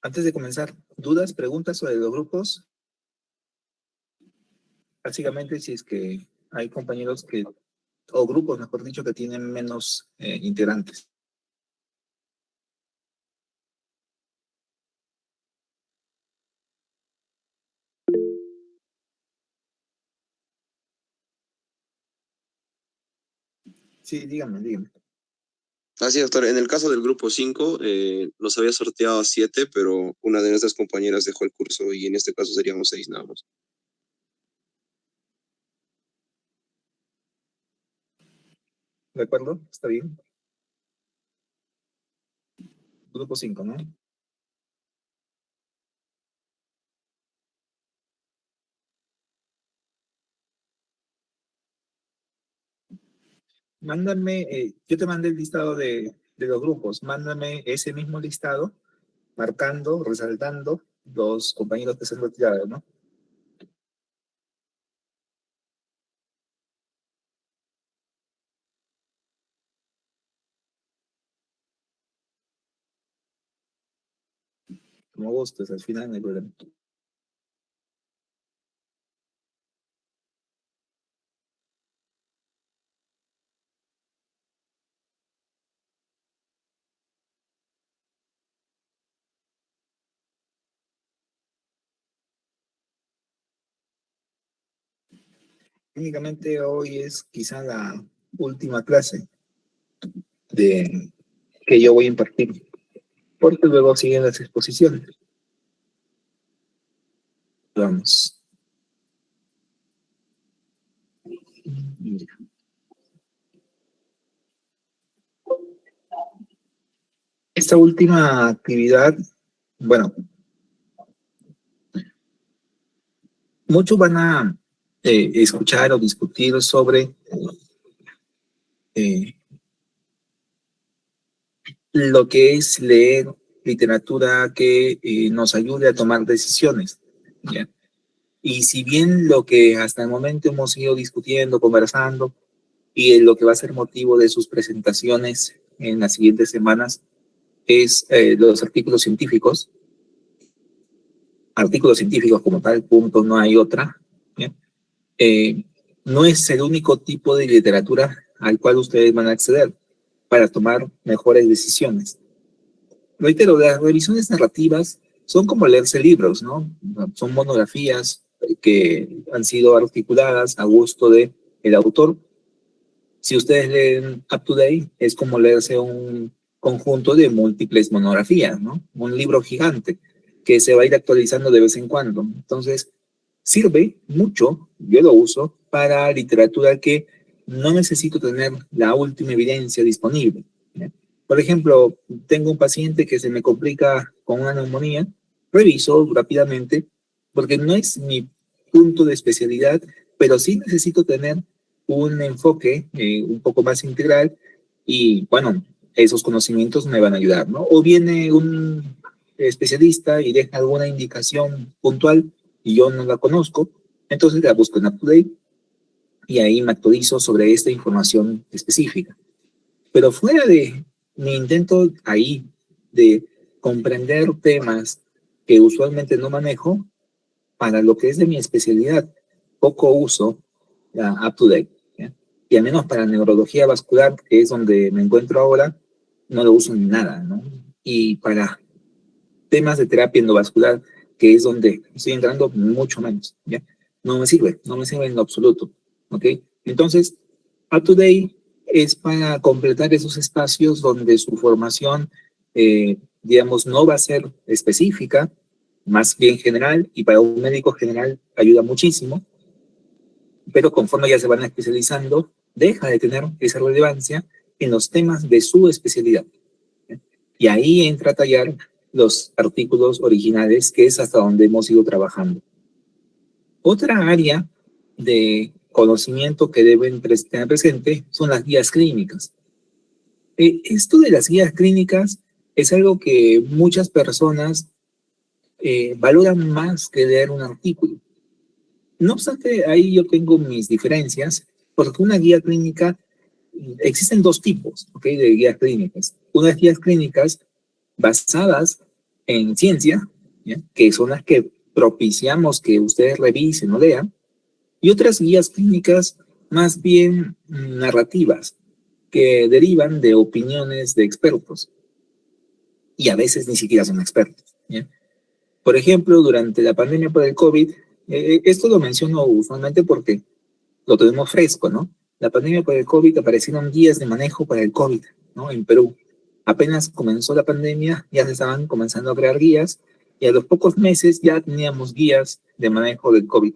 Antes de comenzar, ¿dudas, preguntas sobre los grupos? Básicamente, si es que hay compañeros que, o grupos, mejor dicho, que tienen menos integrantes. Sí, dígame. Así, doctor. En el caso del grupo 5, nos había sorteado a 7, pero una de nuestras compañeras dejó el curso y en este caso seríamos 6 nada más. ¿De acuerdo? ¿Está bien? Grupo 5, ¿no? Mándame, yo te mandé el listado de los grupos. Mándame ese mismo listado, marcando, resaltando los compañeros que se han retirado, ¿no? Como gustes, al final no hay problema. Únicamente hoy es quizá la última clase de que yo voy a impartir, porque luego siguen las exposiciones. Vamos. Esta última actividad, bueno, muchos van a escuchar o discutir sobre eh, lo que es leer literatura que nos ayude a tomar decisiones, ¿ya? Y si bien lo que hasta el momento hemos ido discutiendo, conversando, y lo que va a ser motivo de sus presentaciones en las siguientes semanas es los artículos científicos como tal, punto, no hay otra, ¿ya? Eh, no es el único tipo de literatura al cual ustedes van a acceder para tomar mejores decisiones. Reitero, las revisiones narrativas son como leerse libros, ¿no? Son monografías que han sido articuladas a gusto de el autor. Si ustedes leen Up to Date, es como leerse un conjunto de múltiples monografías, ¿no? Un libro gigante que se va a ir actualizando de vez en cuando. Entonces, sirve mucho, yo lo uso, para literatura que no necesito tener la última evidencia disponible, ¿ya? Por ejemplo, tengo un paciente que se me complica con una neumonía, reviso rápidamente, porque no es mi punto de especialidad, pero sí necesito tener un enfoque un poco más integral y, bueno, esos conocimientos me van a ayudar, ¿no? O viene un especialista y deja alguna indicación puntual y yo no la conozco, entonces la busco en UpToDate y ahí me actualizo sobre esta información específica. Pero fuera de mi intento ahí de comprender temas que usualmente no manejo, para lo que es de mi especialidad, poco uso la UpToDate, ¿ya? Y al menos para neurología vascular, que es donde me encuentro ahora, no lo uso en nada, ¿no? Y para temas de terapia endovascular, que es donde estoy entrando, mucho menos, ¿ya? No me sirve en lo absoluto, ¿ok? Entonces, UpToDate es para completar esos espacios donde su formación, digamos, no va a ser específica, más bien general, y para un médico general ayuda muchísimo, pero conforme ya se van especializando, deja de tener esa relevancia en los temas de su especialidad. Y ahí entra a tallar los artículos originales, que es hasta donde hemos ido trabajando. Otra área de conocimiento que deben tener presente son las guías clínicas. Esto de las guías clínicas es algo que muchas personas valoran más que leer un artículo. No obstante, ahí yo tengo mis diferencias, porque una guía clínica, existen dos tipos, ¿okay?, de guías clínicas. Unas guías clínicas basadas en ciencia, ¿ya? Que son las que propiciamos que ustedes revisen o lean, y otras guías clínicas más bien narrativas, que derivan de opiniones de expertos, y a veces ni siquiera son expertos, ¿ya? Por ejemplo, durante la pandemia por el COVID, esto lo menciono usualmente porque lo tenemos fresco, ¿no? La pandemia por el COVID aparecieron guías de manejo para el COVID, ¿no? En Perú. Apenas comenzó la pandemia, ya se estaban comenzando a crear guías y a los pocos meses ya teníamos guías de manejo del COVID.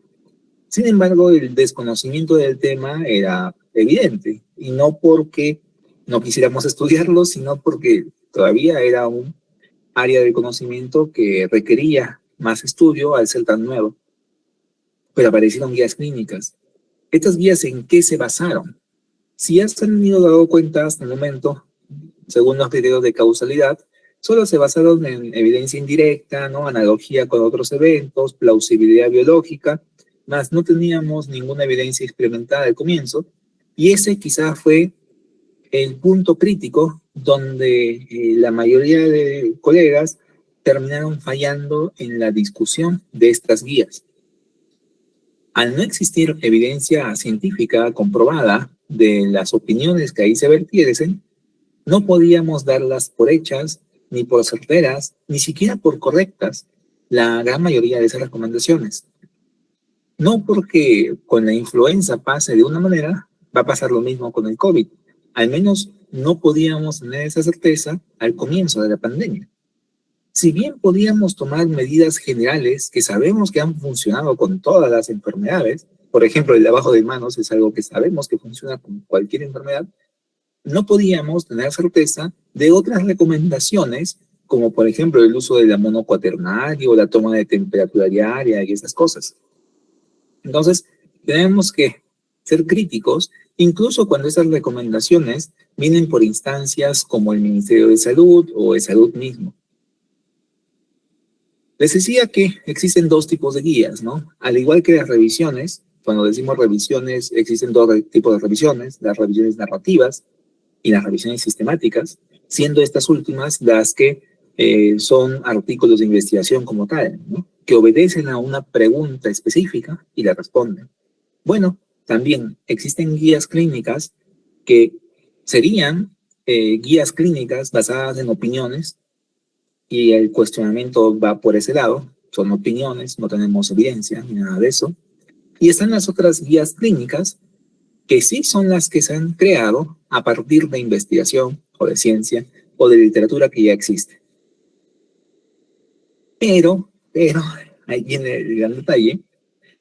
Sin embargo, el desconocimiento del tema era evidente y no porque no quisiéramos estudiarlo, sino porque todavía era un área de conocimiento que requería más estudio al ser tan nuevo. Pero aparecieron guías clínicas. ¿Estas guías en qué se basaron? Si ya se han dado cuenta hasta el momento, según los criterios de causalidad, solo se basaron en evidencia indirecta, ¿no? Analogía con otros eventos, plausibilidad biológica, más no teníamos ninguna evidencia experimental al comienzo, y ese quizás fue el punto crítico donde la mayoría de colegas terminaron fallando en la discusión de estas guías. Al no existir evidencia científica comprobada de las opiniones que ahí se vertiesen, no podíamos darlas por hechas, ni por certeras, ni siquiera por correctas, la gran mayoría de esas recomendaciones. No porque con la influenza pase de una manera, va a pasar lo mismo con el COVID. Al menos no podíamos tener esa certeza al comienzo de la pandemia. Si bien podíamos tomar medidas generales que sabemos que han funcionado con todas las enfermedades, por ejemplo, el lavado de manos es algo que sabemos que funciona con cualquier enfermedad, no podíamos tener certeza de otras recomendaciones, como por ejemplo el uso del amono cuaternario o la toma de temperatura diaria y esas cosas. Entonces, tenemos que ser críticos, incluso cuando esas recomendaciones vienen por instancias como el Ministerio de Salud o de Salud mismo. Les decía que existen dos tipos de guías, ¿no? Al igual que las revisiones, cuando decimos revisiones, existen dos tipos de revisiones, las revisiones narrativas y las revisiones sistemáticas, siendo estas últimas las que son artículos de investigación como tal, ¿no? Que obedecen a una pregunta específica y la responden. Bueno, también existen guías clínicas que serían guías clínicas basadas en opiniones, y el cuestionamiento va por ese lado, son opiniones, no tenemos evidencia ni nada de eso. Y están las otras guías clínicas, que sí son las que se han creado a partir de investigación o de ciencia o de literatura que ya existe. Pero, ahí viene el gran detalle,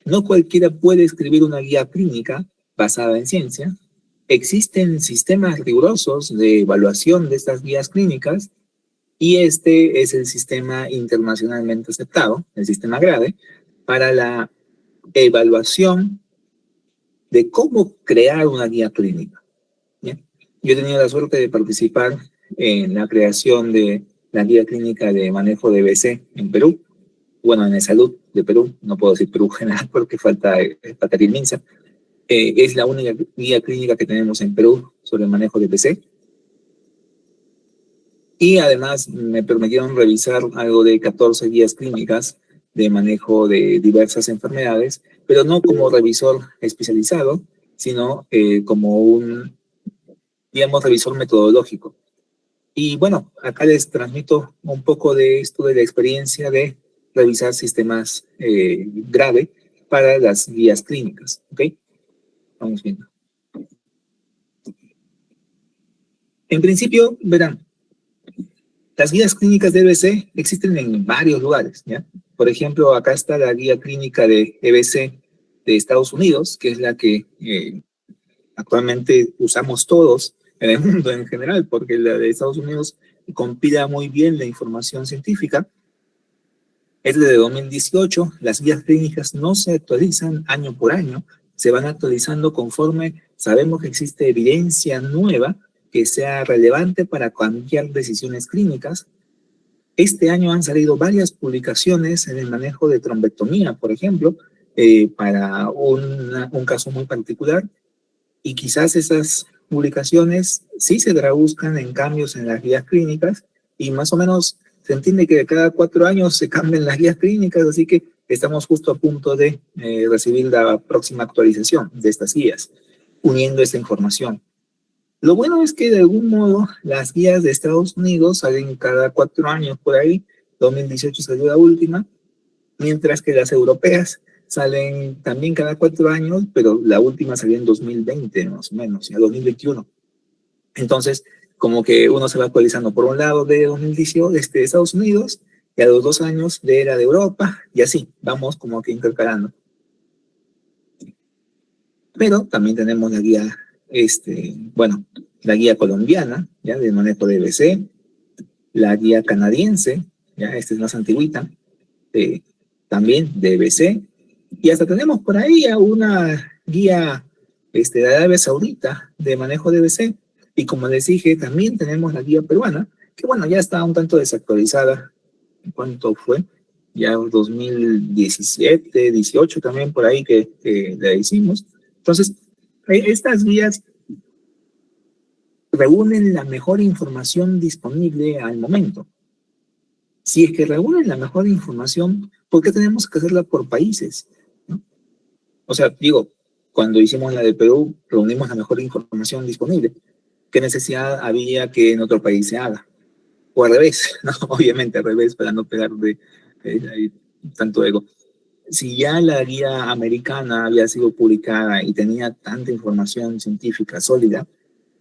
no cualquiera puede escribir una guía clínica basada en ciencia. Existen sistemas rigurosos de evaluación de estas guías clínicas, y este es el sistema internacionalmente aceptado, el sistema GRADE, para la evaluación de cómo crear una guía clínica. ¿Bien? Yo he tenido la suerte de participar en la creación de la guía clínica de manejo de BC en Perú, bueno, en el salud de Perú, no puedo decir Perú general porque falta el MINSA. Es la única guía clínica que tenemos en Perú sobre el manejo de BC. Y además me permitieron revisar algo de 14 guías clínicas de manejo de diversas enfermedades, pero no como revisor especializado, sino como un, digamos, revisor metodológico. Y bueno, acá les transmito un poco de esto de la experiencia de revisar sistemas GRADE para las guías clínicas. ¿Ok? Vamos viendo. En principio, verán, las guías clínicas de EBC existen en varios lugares, ¿ya? Por ejemplo, acá está la guía clínica de EBC de Estados Unidos, que es la que actualmente usamos todos en el mundo en general, porque la de Estados Unidos compila muy bien la información científica. Es de 2018, las guías clínicas no se actualizan año por año, se van actualizando conforme sabemos que existe evidencia nueva que sea relevante para cambiar decisiones clínicas. Este año han salido varias publicaciones en el manejo de trombectomía, por ejemplo, para un caso muy particular, y quizás esas publicaciones sí se traduzcan en cambios en las guías clínicas y más o menos Se entiende que cada 4 años se cambian las guías clínicas, así que estamos justo a punto de recibir la próxima actualización de estas guías, uniendo esta información. Lo bueno es que de algún modo las guías de Estados Unidos salen cada 4 años por ahí, 2018 salió la última, mientras que las europeas salen también cada 4 años, pero la última salió en 2020 más o menos, ya 2021. Entonces, como que uno se va actualizando por un lado de 2018 de Estados Unidos, y a los 2 años de la de Europa, y así, vamos como que intercalando. Pero también tenemos la guía, bueno, la guía colombiana, ya, de manejo de BC, la guía canadiense, ya, esta es más antigüita, también de BC, y hasta tenemos por ahí a una guía de Arabia Saudita de manejo de BC, y como les dije, también tenemos la guía peruana, que bueno, ya está un tanto desactualizada. ¿Cuánto fue? Ya 2017, 18 también por ahí que la hicimos. Entonces, estas guías reúnen la mejor información disponible al momento. Si es que reúnen la mejor información, ¿por qué tenemos que hacerla por países? ¿No? O sea, digo, cuando hicimos la de Perú, reunimos la mejor información disponible. ¿Qué necesidad había que en otro país se haga? O al revés, ¿no? Obviamente al revés, para no pegar de tanto ego. Si ya la guía americana había sido publicada y tenía tanta información científica sólida,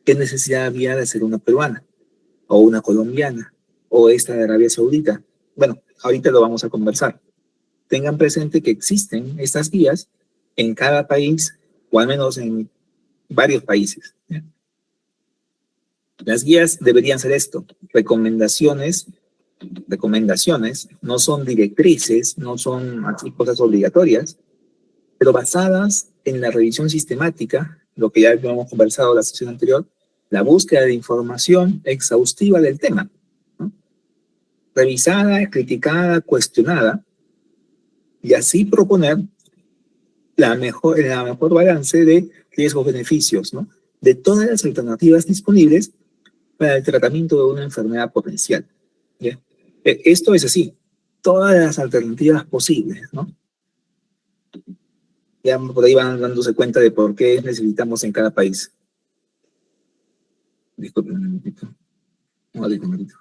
¿qué necesidad había de hacer una peruana? O una colombiana, o esta de Arabia Saudita? Bueno, ahorita lo vamos a conversar. Tengan presente que existen estas guías en cada país, o al menos en varios países. ¿Ya? Las guías deberían ser esto, recomendaciones, no son directrices, no son así cosas obligatorias, pero basadas en la revisión sistemática, lo que ya hemos conversado en la sesión anterior, la búsqueda de información exhaustiva del tema, ¿no? Revisada, criticada, cuestionada, y así proponer la mejor balance de riesgos-beneficios, ¿no? De todas las alternativas disponibles para el tratamiento de una enfermedad potencial. ¿Ya? Esto es así, todas las alternativas posibles, ¿no? Ya por ahí van dándose cuenta de por qué necesitamos en cada país. Disculpen un momentito. Un momentito.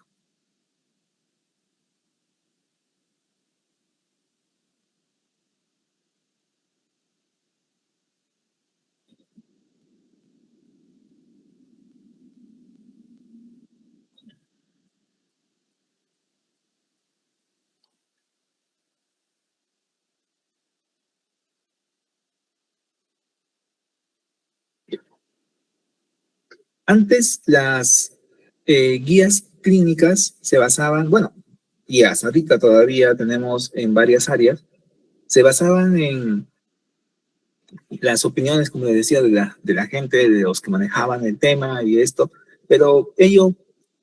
Antes las guías clínicas se basaban, bueno, y hasta ahorita todavía tenemos en varias áreas, se basaban en las opiniones, como les decía, de la gente, de los que manejaban el tema y esto, pero ello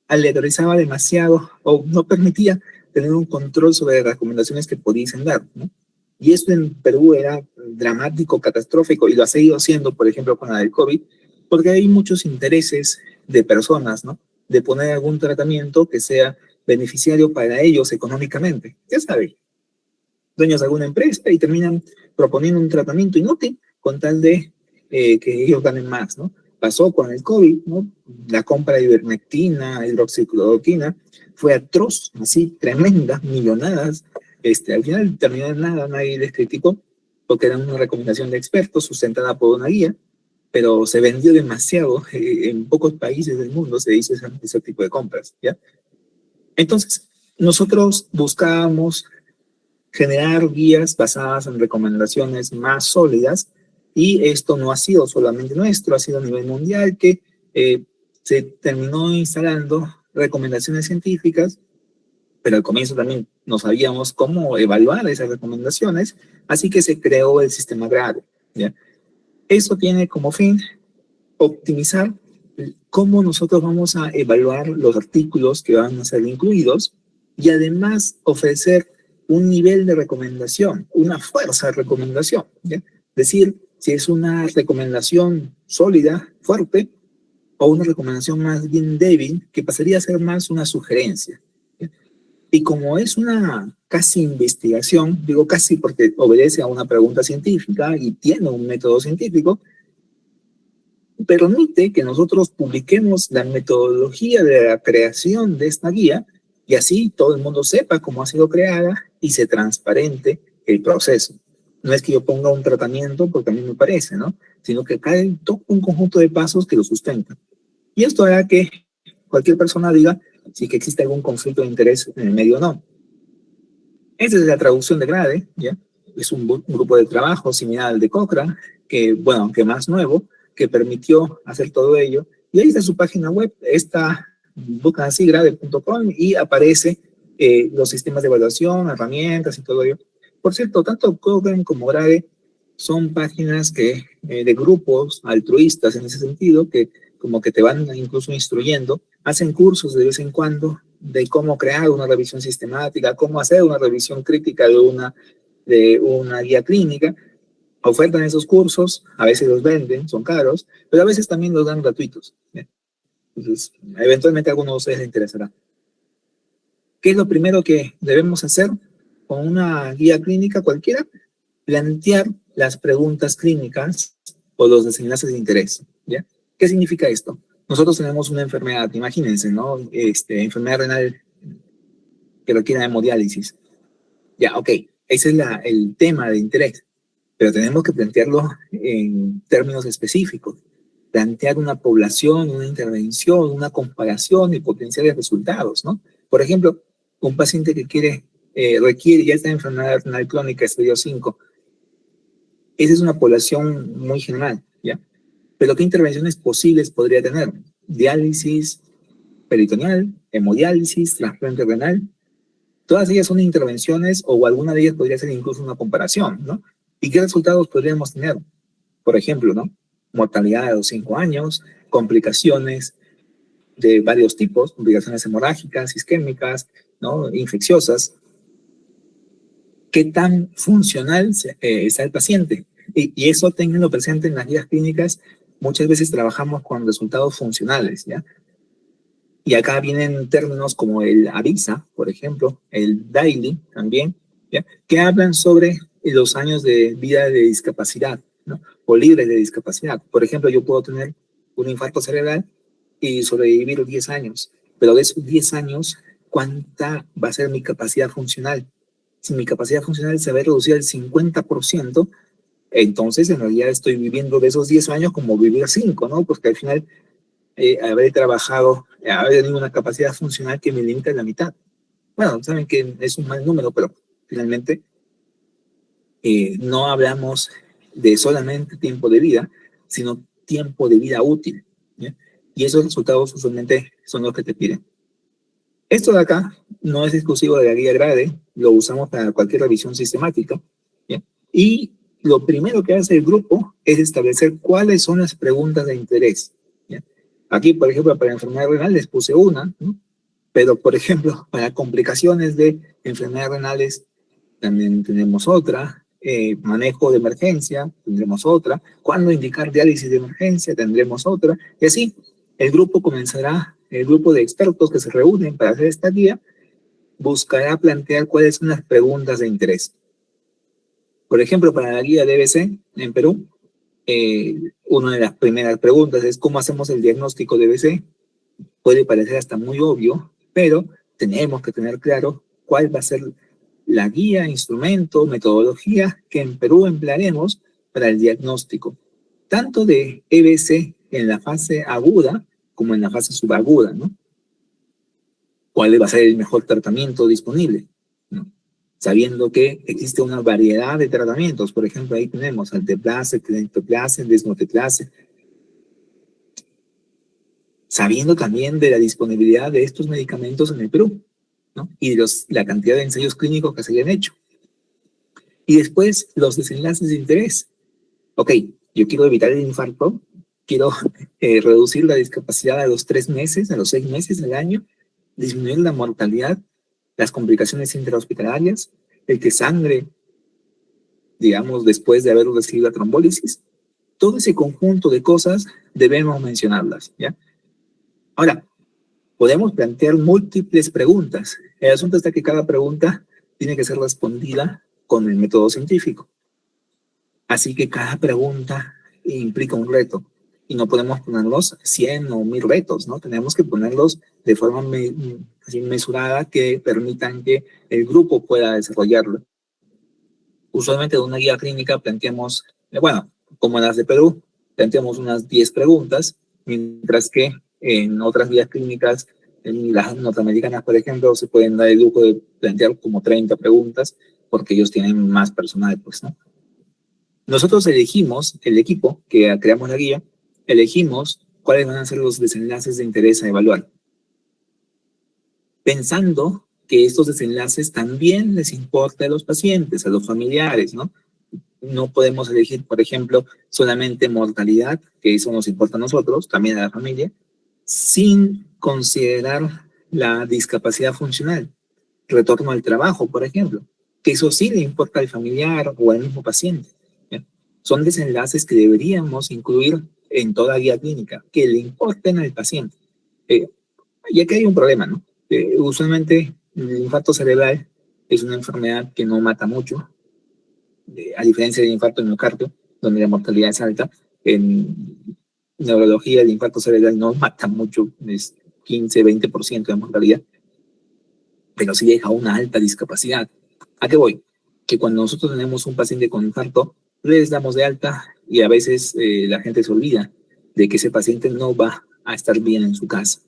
aleatorizaba demasiado o no permitía tener un control sobre las recomendaciones que pudiesen dar, ¿no? Y esto en Perú era dramático, catastrófico, y lo ha seguido siendo, por ejemplo, con la del COVID, porque hay muchos intereses de personas, ¿no? De poner algún tratamiento que sea beneficiario para ellos económicamente. Ya saben, dueños de alguna empresa y terminan proponiendo un tratamiento inútil con tal de que ellos ganen más, ¿no? Pasó con el COVID, ¿no? La compra de ivermectina, hidroxicloroquina, fue atroz, así, tremendas, millonadas. Al final terminó en nada, nadie les criticó, porque era una recomendación de expertos sustentada por una guía, pero se vendió demasiado. En pocos países del mundo se hizo ese tipo de compras, ¿ya? Entonces, nosotros buscábamos generar guías basadas en recomendaciones más sólidas, y esto no ha sido solamente nuestro, ha sido a nivel mundial que se terminó instalando recomendaciones científicas, pero al comienzo también no sabíamos cómo evaluar esas recomendaciones, así que se creó el sistema GRADE, ¿ya? Eso tiene como fin optimizar cómo nosotros vamos a evaluar los artículos que van a ser incluidos, y además ofrecer un nivel de recomendación, una fuerza de recomendación, ¿ya? Decir si es una recomendación sólida, fuerte, o una recomendación más bien débil, que pasaría a ser más una sugerencia, ¿ya? Y como es una casi investigación, digo casi porque obedece a una pregunta científica y tiene un método científico, permite que nosotros publiquemos la metodología de la creación de esta guía y así todo el mundo sepa cómo ha sido creada y se transparente el proceso. No es que yo ponga un tratamiento porque a mí me parece, ¿no? Sino que cae todo un conjunto de pasos que lo sustentan. Y esto hará que cualquier persona diga si que existe algún conflicto de interés en el medio o no. Esa es la traducción de GRADE, ¿ya? Es un grupo de trabajo similar al de Cochrane, que, bueno, aunque más nuevo, que permitió hacer todo ello. Y ahí está su página web, buscan así, grade.com, y aparece los sistemas de evaluación, herramientas y todo ello. Por cierto, tanto Cochrane como Grade son páginas de grupos altruistas en ese sentido, que como que te van incluso instruyendo, hacen cursos de vez en cuando de cómo crear una revisión sistemática, cómo hacer una revisión crítica de una guía clínica. Ofertan esos cursos, a veces los venden, son caros, pero a veces también los dan gratuitos. Entonces, eventualmente a alguno de ustedes les interesará. ¿Qué es lo primero que debemos hacer con una guía clínica cualquiera? Plantear las preguntas clínicas o los desenlaces de interés, ¿ya? ¿Qué significa esto? Nosotros tenemos una enfermedad, imagínense, ¿no? Enfermedad renal que requiere hemodiálisis. Ya, ok, ese es el tema de interés, pero tenemos que plantearlo en términos específicos. Plantear una población, una intervención, una comparación y potenciales resultados, ¿no? Por ejemplo, un paciente que requiere ya esta enfermedad renal crónica, estadio 5, esa es una población muy general, ¿ya? Pero ¿qué intervenciones posibles podría tener? Diálisis peritoneal, hemodiálisis, trasplante renal. Todas ellas son intervenciones o alguna de ellas podría ser incluso una comparación, ¿no? ¿Y qué resultados podríamos tener? Por ejemplo, ¿no? Mortalidad de los 5 años, complicaciones de varios tipos, complicaciones hemorrágicas, isquémicas, ¿no? Infecciosas. ¿Qué tan funcional está el paciente? Y eso tenganlo presente en las guías clínicas. Muchas veces trabajamos con resultados funcionales, ¿ya? Y acá vienen términos como el AVISA, por ejemplo, el DAILY también, ¿ya? Que hablan sobre los años de vida de discapacidad, ¿no? O libres de discapacidad. Por ejemplo, yo puedo tener un infarto cerebral y sobrevivir 10 años, pero de esos 10 años, ¿cuánta va a ser mi capacidad funcional? Si mi capacidad funcional se ve reducida al 50%, entonces en realidad estoy viviendo de esos 10 años como vivir 5, ¿no? Porque al final haber trabajado, haber tenido una capacidad funcional que me limita a la mitad. Bueno, saben que es un mal número, pero finalmente no hablamos de solamente tiempo de vida, sino tiempo de vida útil, ¿ya? Y esos resultados usualmente son los que te piden. Esto de acá no es exclusivo de la guía GRADE, lo usamos para cualquier revisión sistemática, ¿ya? Y lo primero que hace el grupo es establecer cuáles son las preguntas de interés, ¿ya? Aquí, por ejemplo, para enfermedad renal les puse una, ¿no? Pero, por ejemplo, para complicaciones de enfermedades renales también tenemos otra, manejo de emergencia, tendremos otra, cuándo indicar diálisis de emergencia, tendremos otra, y así el grupo comenzará, el grupo de expertos que se reúnen para hacer esta guía, buscará plantear cuáles son las preguntas de interés. Por ejemplo, para la guía DBC en Perú, una de las primeras preguntas es ¿cómo hacemos el diagnóstico de DBC? Puede parecer hasta muy obvio, pero tenemos que tener claro cuál va a ser la guía, instrumento, metodología que en Perú emplearemos para el diagnóstico, tanto de EBC en la fase aguda como en la fase subaguda, ¿no? ¿Cuál va a ser el mejor tratamiento disponible? ¿No? Sabiendo que existe una variedad de tratamientos, por ejemplo, ahí tenemos alteplase, tenectoplase, desmoteplase, sabiendo también de la disponibilidad de estos medicamentos en el Perú, ¿no? Y de la cantidad de ensayos clínicos que se hayan hecho. Y después, los desenlaces de interés. Ok, yo quiero evitar el infarto, quiero reducir la discapacidad a los 3 meses, a los 6 meses del año, disminuir la mortalidad, las complicaciones intrahospitalarias, el que sangre, digamos, después de haber recibido la trombólisis. Todo ese conjunto de cosas debemos mencionarlas, ¿ya? Ahora, Podemos plantear múltiples preguntas. El asunto está que cada pregunta tiene que ser respondida con el método científico. Así que cada pregunta implica un reto y no podemos ponerlos 100 o 1000 retos, ¿no? Tenemos que ponerlos de forma así mesurada que permitan que el grupo pueda desarrollarlo. Usualmente en una guía clínica planteamos, bueno, como en las de Perú, planteamos unas 10 preguntas, mientras que en otras guías clínicas, en las norteamericanas, por ejemplo, se pueden dar el lujo de plantear como 30 preguntas, porque ellos tienen más personal, pues, ¿no? Nosotros elegimos, el equipo que creamos la guía, elegimos cuáles van a ser los desenlaces de interés a evaluar, pensando que estos desenlaces también les importa a los pacientes, a los familiares, ¿no? No podemos elegir, por ejemplo, solamente mortalidad, que eso nos importa a nosotros, también a la familia, sin considerar la discapacidad funcional, retorno al trabajo, por ejemplo, que eso sí le importa al familiar o al mismo paciente. ¿Ya? Son desenlaces que deberíamos incluir en toda guía clínica, que le importen al paciente. Y aquí hay un problema, ¿no? Usualmente el infarto cerebral es una enfermedad que no mata mucho, a diferencia del infarto de miocardio, donde la mortalidad es alta. En neurología el infarto cerebral no mata mucho, es 15-20% de mortalidad, pero sí deja una alta discapacidad. ¿A qué voy? Que cuando nosotros tenemos un paciente con infarto, les damos de alta y a veces la gente se olvida de que ese paciente no va a estar bien en su casa,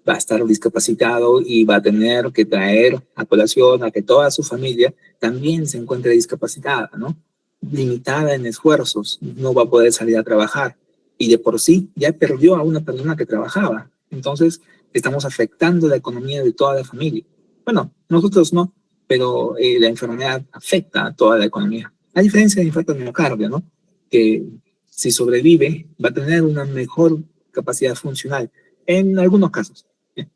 va a estar discapacitado y va a tener que traer a colación a que toda su familia también se encuentre discapacitada, ¿no? Limitada en esfuerzos, no va a poder salir a trabajar y de por sí ya perdió a una persona que trabajaba. Entonces, estamos afectando la economía de toda la familia. Bueno, nosotros no, pero la enfermedad afecta a toda la economía. A diferencia del infarto de miocardio, ¿no? Que si sobrevive va a tener una mejor capacidad funcional en algunos casos. ¿Bien?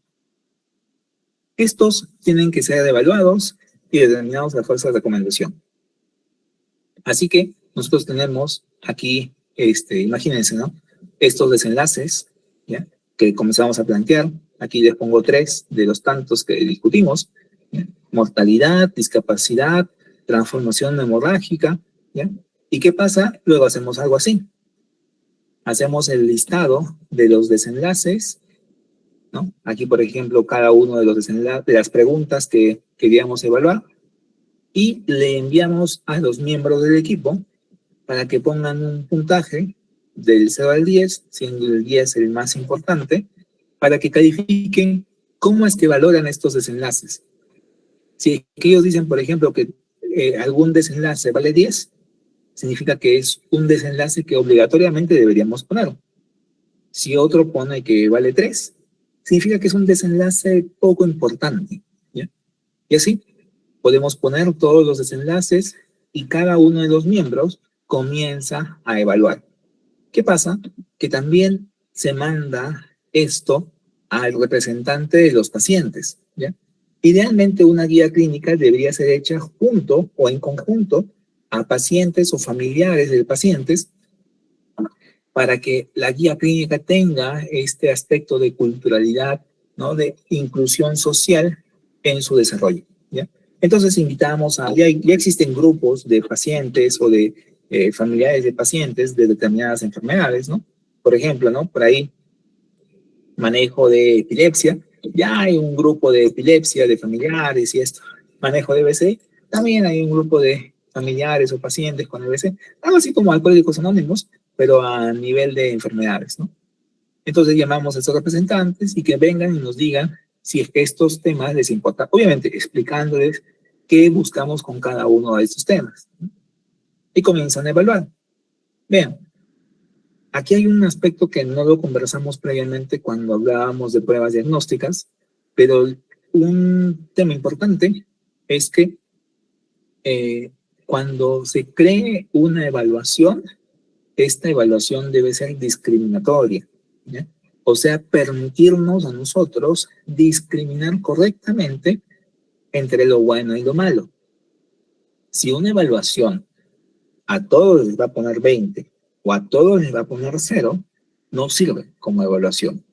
Estos tienen que ser evaluados y determinados a fuerza de recomendación. Así que nosotros tenemos aquí, imagínense, ¿no? Estos desenlaces, ¿ya? Que comenzamos a plantear. Aquí les pongo 3 de los tantos que discutimos. ¿Ya? Mortalidad, discapacidad, transformación hemorrágica, ¿ya? ¿Y qué pasa? Luego hacemos algo así. Hacemos el listado de los desenlaces, ¿no? Aquí, por ejemplo, cada uno de los desenlaces, de las preguntas que queríamos evaluar, y le enviamos a los miembros del equipo para que pongan un puntaje del 0 al 10, siendo el 10 el más importante, para que califiquen cómo es que valoran estos desenlaces. Si ellos dicen, por ejemplo, que algún desenlace vale 10, significa que es un desenlace que obligatoriamente deberíamos poner. Si otro pone que vale 3, significa que es un desenlace poco importante. ¿Ya? Y así podemos poner todos los desenlaces y cada uno de los miembros comienza a evaluar. ¿Qué pasa? Que también se manda esto al representante de los pacientes. ¿Ya? Idealmente una guía clínica debería ser hecha junto o en conjunto a pacientes o familiares de pacientes para que la guía clínica tenga este aspecto de culturalidad, ¿no? De inclusión social en su desarrollo. ¿Ya? Entonces invitamos ya existen grupos de pacientes o de familiares de pacientes de determinadas enfermedades, ¿no? Por ejemplo, ¿no? Por ahí, manejo de epilepsia, ya hay un grupo de epilepsia, de familiares y esto. Manejo de EBC, también hay un grupo de familiares o pacientes con EBC, algo así como Alcohólicos Anónimos, pero a nivel de enfermedades, ¿no? Entonces llamamos a estos representantes y que vengan y nos digan si es que estos temas les importan, obviamente explicándoles qué buscamos con cada uno de estos temas, ¿no? Y comienzan a evaluar. Vean, aquí hay un aspecto que no lo conversamos previamente cuando hablábamos de pruebas diagnósticas, pero un tema importante es que cuando se cree una evaluación, esta evaluación debe ser discriminatoria, ¿ya? O sea, permitirnos a nosotros discriminar correctamente entre lo bueno y lo malo. Si una evaluación a todos les va a poner 20 o a todos les va a poner 0, no sirve como evaluación.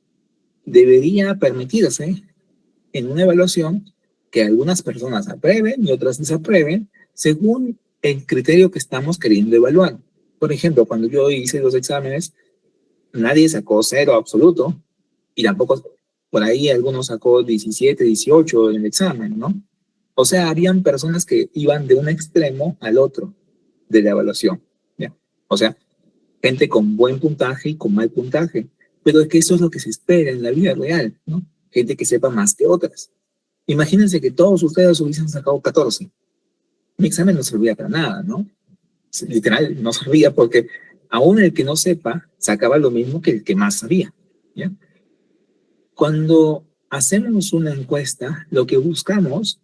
debería permitirse en una evaluación que algunas personas aprueben y otras desaprueben según el criterio que estamos queriendo evaluar. Por ejemplo, cuando yo hice los exámenes, nadie sacó 0 absoluto y tampoco por ahí algunos sacó 17, 18 en el examen, ¿no? O sea, habían personas que iban de un extremo al otro de la evaluación, ¿ya? O sea, gente con buen puntaje y con mal puntaje. Pero es que eso es lo que se espera en la vida real, ¿no? Gente que sepa más que otras. Imagínense que todos ustedes hubiesen sacado 14. Mi examen no servía para nada, ¿no? Literal, no servía porque aún el que no sepa sacaba lo mismo que el que más sabía, ¿ya? Cuando hacemos una encuesta, lo que buscamos,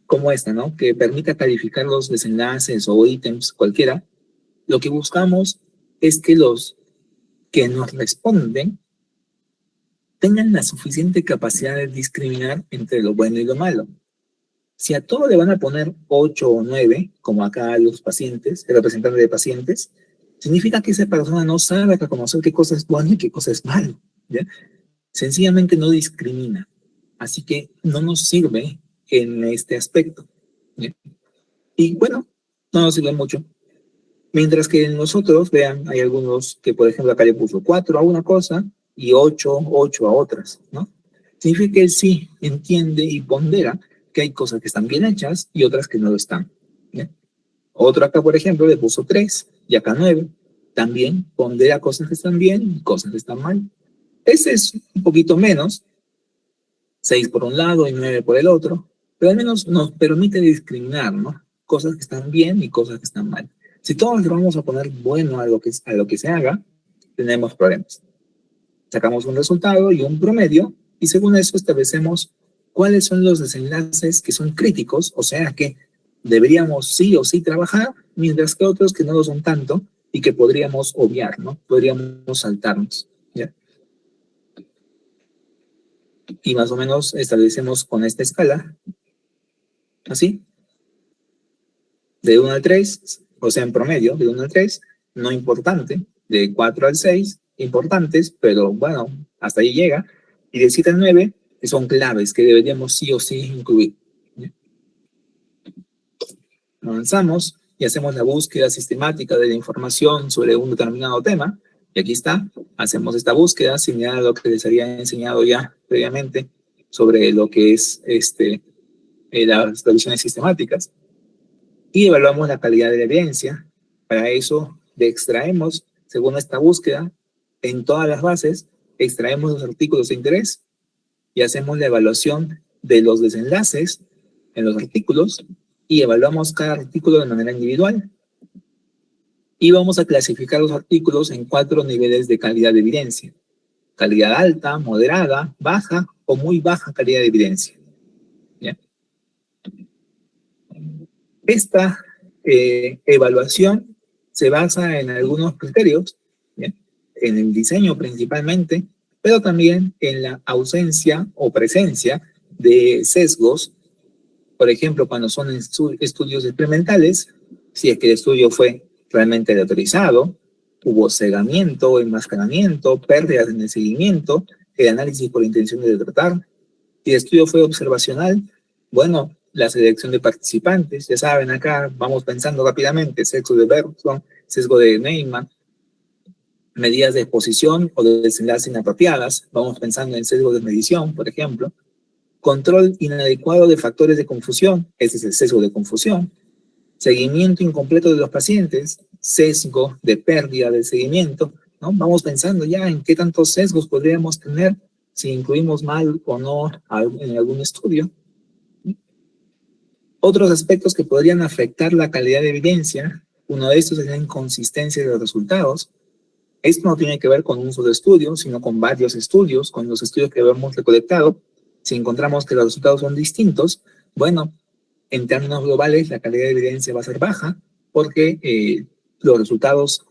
como esta, ¿no? Que permita calificar los desenlaces o ítems, cualquiera, lo que buscamos es que los que nos responden tengan la suficiente capacidad de discriminar entre lo bueno y lo malo. Si a todo le van a poner 8 o 9, como acá los pacientes, el representante de pacientes, significa que esa persona no sabe reconocer qué cosa es bueno y qué cosa es malo, ¿ya? Sencillamente no discrimina. Así que no nos sirve en este aspecto, ¿ya? Y bueno, no nos sirve mucho. Mientras que nosotros, vean, hay algunos que, por ejemplo, acá le puso 4 a una cosa y 8 a otras, ¿no? Significa que él sí entiende y pondera que hay cosas que están bien hechas y otras que no lo están, ¿ya? Otro acá, por ejemplo, le puso 3 y acá 9. También pondera cosas que están bien y cosas que están mal. Ese es un poquito menos, 6 por un lado y 9 por el otro, pero al menos nos permite discriminar, ¿no? Cosas que están bien y cosas que están mal. Si todos le vamos a poner bueno a lo que se haga, tenemos problemas. Sacamos un resultado y un promedio, y según eso establecemos cuáles son los desenlaces que son críticos, o sea que deberíamos sí o sí trabajar, mientras que otros que no lo son tanto y que podríamos obviar, ¿no? Podríamos saltarnos, ¿ya? Y más o menos establecemos con esta escala, así, de 1 al 3, o sea, en promedio, de 1 al 3, no importante, de 4 al 6, importantes, pero bueno, hasta ahí llega, y de 7 al 9, que son claves, que deberíamos sí o sí incluir. Avanzamos y hacemos la búsqueda sistemática de la información sobre un determinado tema, y aquí está, hacemos esta búsqueda similar a lo que les había enseñado ya previamente sobre lo que es las revisiones sistemáticas, y evaluamos la calidad de la evidencia. Para eso extraemos, según esta búsqueda, en todas las bases, extraemos los artículos de interés y hacemos la evaluación de los desenlaces en los artículos y evaluamos cada artículo de manera individual. Y vamos a clasificar los artículos en 4 niveles de calidad de evidencia: calidad alta, moderada, baja o muy baja calidad de evidencia, ¿ya? Esta evaluación se basa en algunos criterios, ¿ya? En el diseño principalmente, pero también en la ausencia o presencia de sesgos. Por ejemplo, cuando son estudios experimentales, si es que el estudio fue realmente aleatorizado, hubo cegamiento, enmascaramiento, pérdidas en el seguimiento, el análisis por intención de tratar. Si el estudio fue observacional, bueno, la selección de participantes, ya saben, acá vamos pensando rápidamente: sesgo de Bergson, sesgo de Neyman, medidas de exposición o de desenlace inapropiadas, vamos pensando en sesgo de medición, por ejemplo. Control inadecuado de factores de confusión, ese es el sesgo de confusión. Seguimiento incompleto de los pacientes, sesgo de pérdida del seguimiento, ¿no? Vamos pensando ya en qué tantos sesgos podríamos tener si incluimos mal o no en algún estudio. Otros aspectos que podrían afectar la calidad de evidencia, uno de estos es la inconsistencia de los resultados. Esto no tiene que ver con un solo estudio, sino con varios estudios, con los estudios que hemos recolectado. Si encontramos que los resultados son distintos, bueno, en términos globales la calidad de evidencia va a ser baja porque los resultados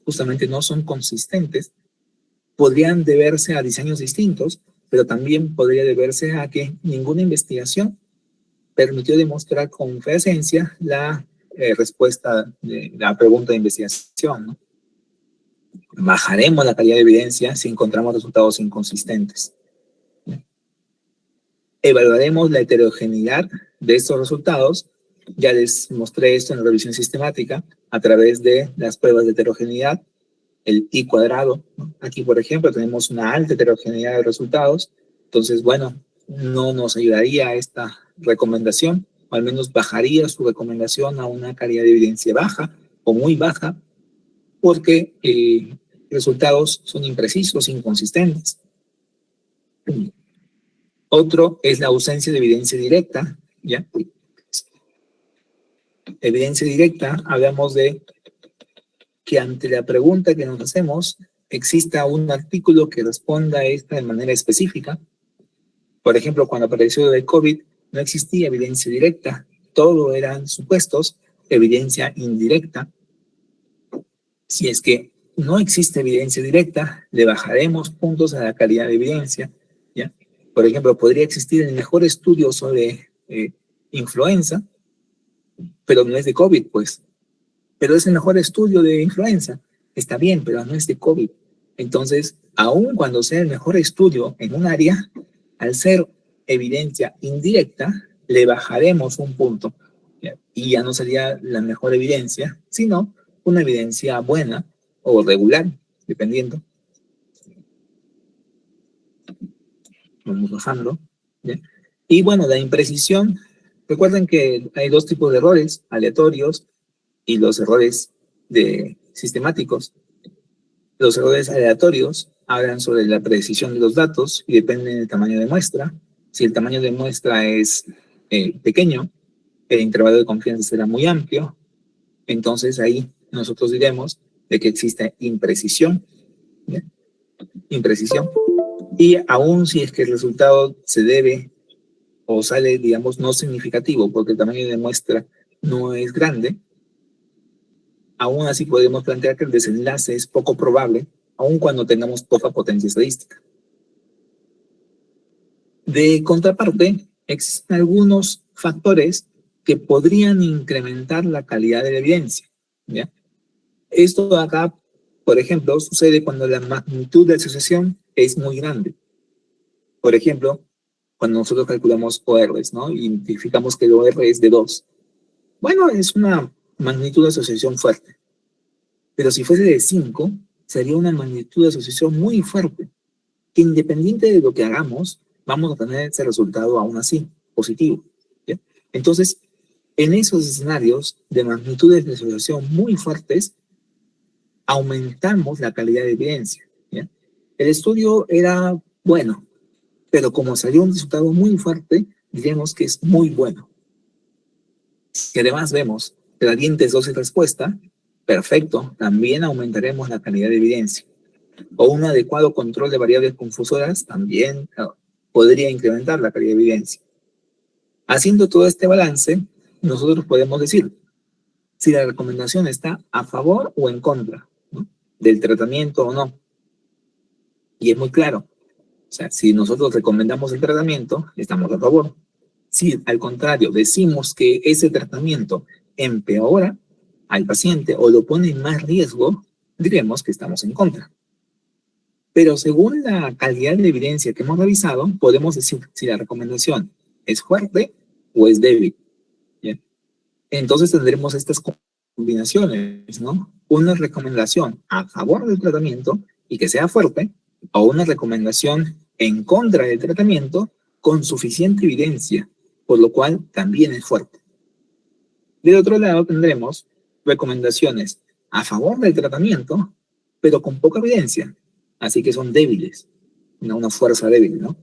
justamente no son consistentes. Podrían deberse a diseños distintos, pero también podría deberse a que ninguna investigación permitió demostrar con fehacientemente la respuesta de la pregunta de investigación, ¿no? Bajaremos la calidad de evidencia si encontramos resultados inconsistentes. Evaluaremos la heterogeneidad de estos resultados. Ya les mostré esto en la revisión sistemática a través de las pruebas de heterogeneidad, el I cuadrado, ¿no? Aquí, por ejemplo, tenemos una alta heterogeneidad de resultados. Entonces, bueno, no nos ayudaría esta recomendación, o al menos bajaría su recomendación a una calidad de evidencia baja o muy baja, porque resultados son imprecisos, inconsistentes. Otro es la ausencia de evidencia directa, ¿ya? Evidencia directa, hablamos de que ante la pregunta que nos hacemos, exista un artículo que responda a esta de manera específica. Por ejemplo, cuando apareció el COVID, no existía evidencia directa, todo eran supuestos, evidencia indirecta. Si es que no existe evidencia directa, le bajaremos puntos a la calidad de evidencia, ¿ya? Por ejemplo, podría existir el mejor estudio sobre influenza, pero no es de COVID, pues. Pero es el mejor estudio de influenza. Está bien, pero no es de COVID. Entonces, aun cuando sea el mejor estudio en un área, al ser evidencia indirecta, le bajaremos un punto. ¿Ya? Y ya no sería la mejor evidencia, sino una evidencia buena o regular, dependiendo. Vamos bajando. ¿Ya? Y bueno, la imprecisión. Recuerden que hay dos tipos de errores, aleatorios y los errores sistemáticos. Los errores aleatorios hablan sobre la precisión de los datos y dependen del tamaño de muestra. Si el tamaño de muestra es pequeño, el intervalo de confianza será muy amplio. Entonces ahí nosotros diremos de que existe imprecisión. ¿Bien? Imprecisión. Y aún si es que el resultado se debe o sale, digamos, no significativo porque el tamaño de muestra no es grande, aún así podemos plantear que el desenlace es poco probable, aun cuando tengamos poca potencia estadística. De contraparte, existen algunos factores que podrían incrementar la calidad de la evidencia, ¿ya? Esto acá, por ejemplo, sucede cuando la magnitud de asociación es muy grande. Por ejemplo, cuando nosotros calculamos ORs, ¿no? Identificamos que el OR es de 2. Bueno, es una magnitud de asociación fuerte. Pero si fuese de 5, sería una magnitud de asociación muy fuerte, que independiente de lo que hagamos, vamos a tener ese resultado aún así, positivo. ¿Ya? Entonces, en esos escenarios de magnitudes de asociación muy fuertes, aumentamos la calidad de evidencia. ¿Ya? El estudio era bueno, pero como salió un resultado muy fuerte, diremos que es muy bueno. Si además vemos gradientes dosis-respuesta, perfecto, también aumentaremos la calidad de evidencia. O un adecuado control de variables confusoras también podría incrementar la calidad de evidencia. Haciendo todo este balance, nosotros podemos decir si la recomendación está a favor o en contra, ¿no?, del tratamiento o no. Y es muy claro. O sea, si nosotros recomendamos el tratamiento, estamos a favor. Si al contrario decimos que ese tratamiento empeora al paciente o lo pone en más riesgo, diremos que estamos en contra. Pero según la calidad de evidencia que hemos revisado, podemos decir si la recomendación es fuerte o es débil. ¿Bien? Entonces tendremos estas combinaciones, ¿no? Una recomendación a favor del tratamiento y que sea fuerte, o una recomendación en contra del tratamiento con suficiente evidencia, por lo cual también es fuerte. Del otro lado tendremos recomendaciones a favor del tratamiento, pero con poca evidencia, así que son débiles, una fuerza débil, ¿no?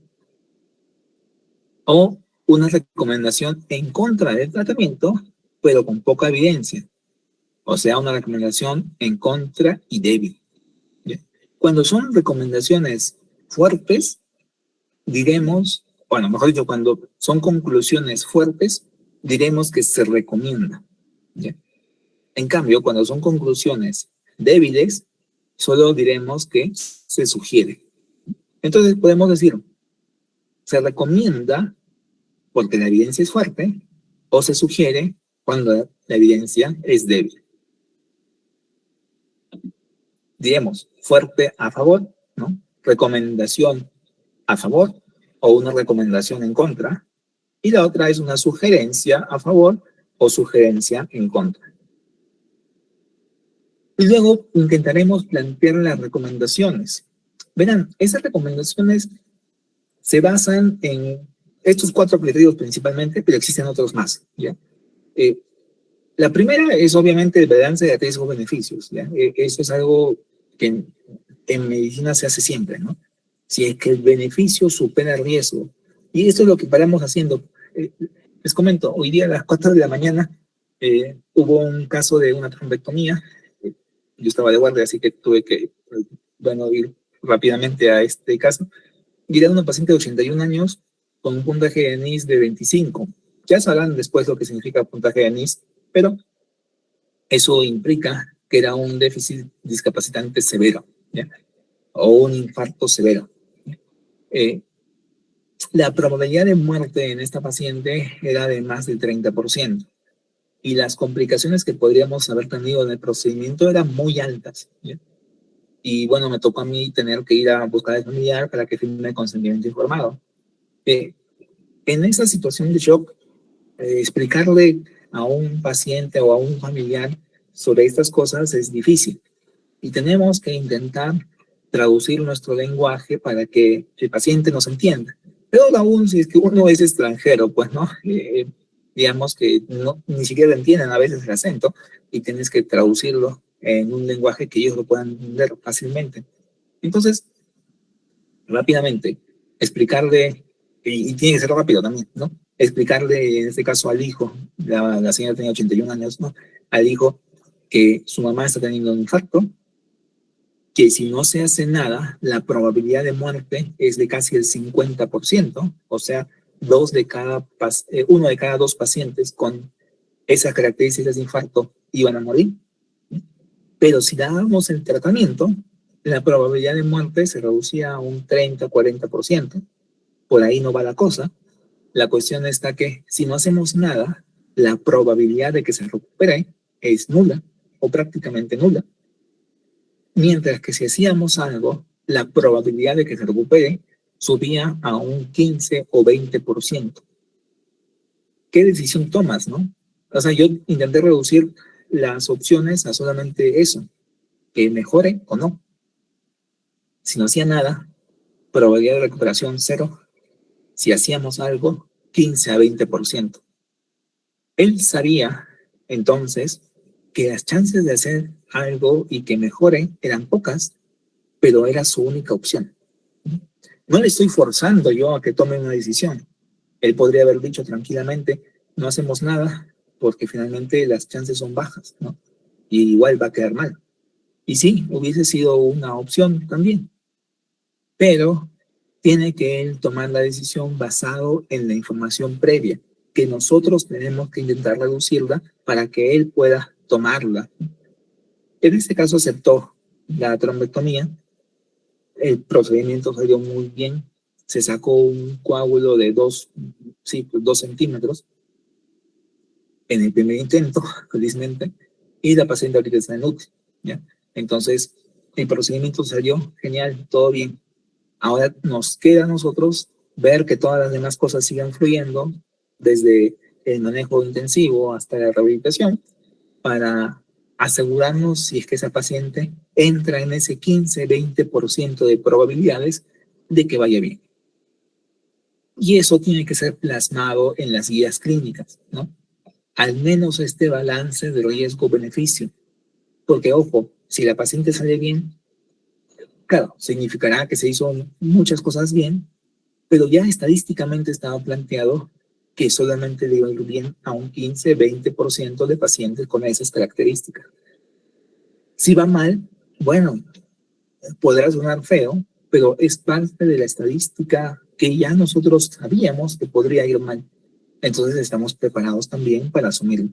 O una recomendación en contra del tratamiento, pero con poca evidencia, o sea, una recomendación en contra y débil. ¿Bien? Cuando son recomendaciones fuertes, diremos, bueno, mejor dicho, cuando son conclusiones fuertes, diremos que se recomienda. ¿Ya? En cambio, cuando son conclusiones débiles, solo diremos que se sugiere. Entonces podemos decir, se recomienda porque la evidencia es fuerte, o se sugiere cuando la evidencia es débil. Diremos fuerte a favor, ¿no? Recomendación a favor, o una recomendación en contra, y la otra es una sugerencia a favor o sugerencia en contra. Y luego intentaremos plantear las recomendaciones. Verán, esas recomendaciones se basan en estos 4 criterios principalmente, pero existen otros más, ¿ya? La primera es obviamente el balance de riesgo-beneficios, ¿ya? Eso es algo que en medicina se hace siempre, ¿no? Si es que el beneficio supera el riesgo. Y esto es lo que paramos haciendo. Les comento, hoy día a las 4 de la mañana hubo un caso de una trombectomía. Yo estaba de guardia, así que tuve que, ir rápidamente a este caso. Y era una paciente de 81 años con un puntaje de NIS de 25. Ya sabrán después lo que significa puntaje de NIS, pero eso implica que era un déficit discapacitante severo, ¿ya? O un infarto severo. La probabilidad de muerte en esta paciente era de más del 30%, y las complicaciones que podríamos haber tenido en el procedimiento eran muy altas, ¿ya? Y bueno, me tocó a mí tener que ir a buscar al familiar para que firme consentimiento informado. En esa situación de shock, explicarle a un paciente o a un familiar sobre estas cosas es difícil, y tenemos que intentar traducir nuestro lenguaje para que el paciente nos entienda. Pero aún si es que uno es extranjero, pues no, digamos que no, ni siquiera entienden a veces el acento, y tienes que traducirlo en un lenguaje que ellos lo puedan entender fácilmente. Entonces, rápidamente, explicarle, y tiene que ser rápido también, ¿no? Explicarle, en este caso al hijo, la señora tenía 81 años, ¿no? Al hijo que su mamá está teniendo un infarto, que si no se hace nada, la probabilidad de muerte es de casi el 50%, o sea, uno de cada 2 pacientes con esas características de infarto iban a morir. Pero si dábamos el tratamiento, la probabilidad de muerte se reducía a un 30-40%. Por ahí no va la cosa. La cuestión está que si no hacemos nada, la probabilidad de que se recupere es nula o prácticamente nula. Mientras que si hacíamos algo, la probabilidad de que se recupere subía a un 15 o 20%. ¿Qué decisión tomas, no? O sea, yo intenté reducir las opciones a solamente eso, que mejore o no. Si no hacía nada, probabilidad de recuperación 0. Si hacíamos algo, 15 a 20%. Él sabía, entonces, que las chances de hacer algo y que mejore eran pocas, pero era su única opción. No le estoy forzando yo a que tome una decisión. Él podría haber dicho tranquilamente, no hacemos nada, porque finalmente las chances son bajas, ¿no? Y igual va a quedar mal. Y sí, hubiese sido una opción también. Pero tiene que él tomar la decisión basado en la información previa, que nosotros tenemos que intentar reducirla para que él pueda tomarla. En este caso aceptó la trombectomía, el procedimiento salió muy bien, se sacó un coágulo de 2 centímetros en el primer intento, felizmente, y la paciente ahorita está en UTI, ¿ya? Entonces, el procedimiento salió genial, todo bien. Ahora nos queda a nosotros ver que todas las demás cosas sigan fluyendo, desde el manejo intensivo hasta la rehabilitación, para asegurarnos si es que esa paciente entra en ese 15-20% de probabilidades de que vaya bien. Y eso tiene que ser plasmado en las guías clínicas, ¿no? Al menos este balance de riesgo-beneficio. Porque, ojo, si la paciente sale bien, claro, significará que se hizo muchas cosas bien, pero ya estadísticamente estaba planteado que solamente le iba a ir bien a un 15-20% de pacientes con esas características. Si va mal, bueno, podrá sonar feo, pero es parte de la estadística que ya nosotros sabíamos que podría ir mal. Entonces estamos preparados también para asumirlo.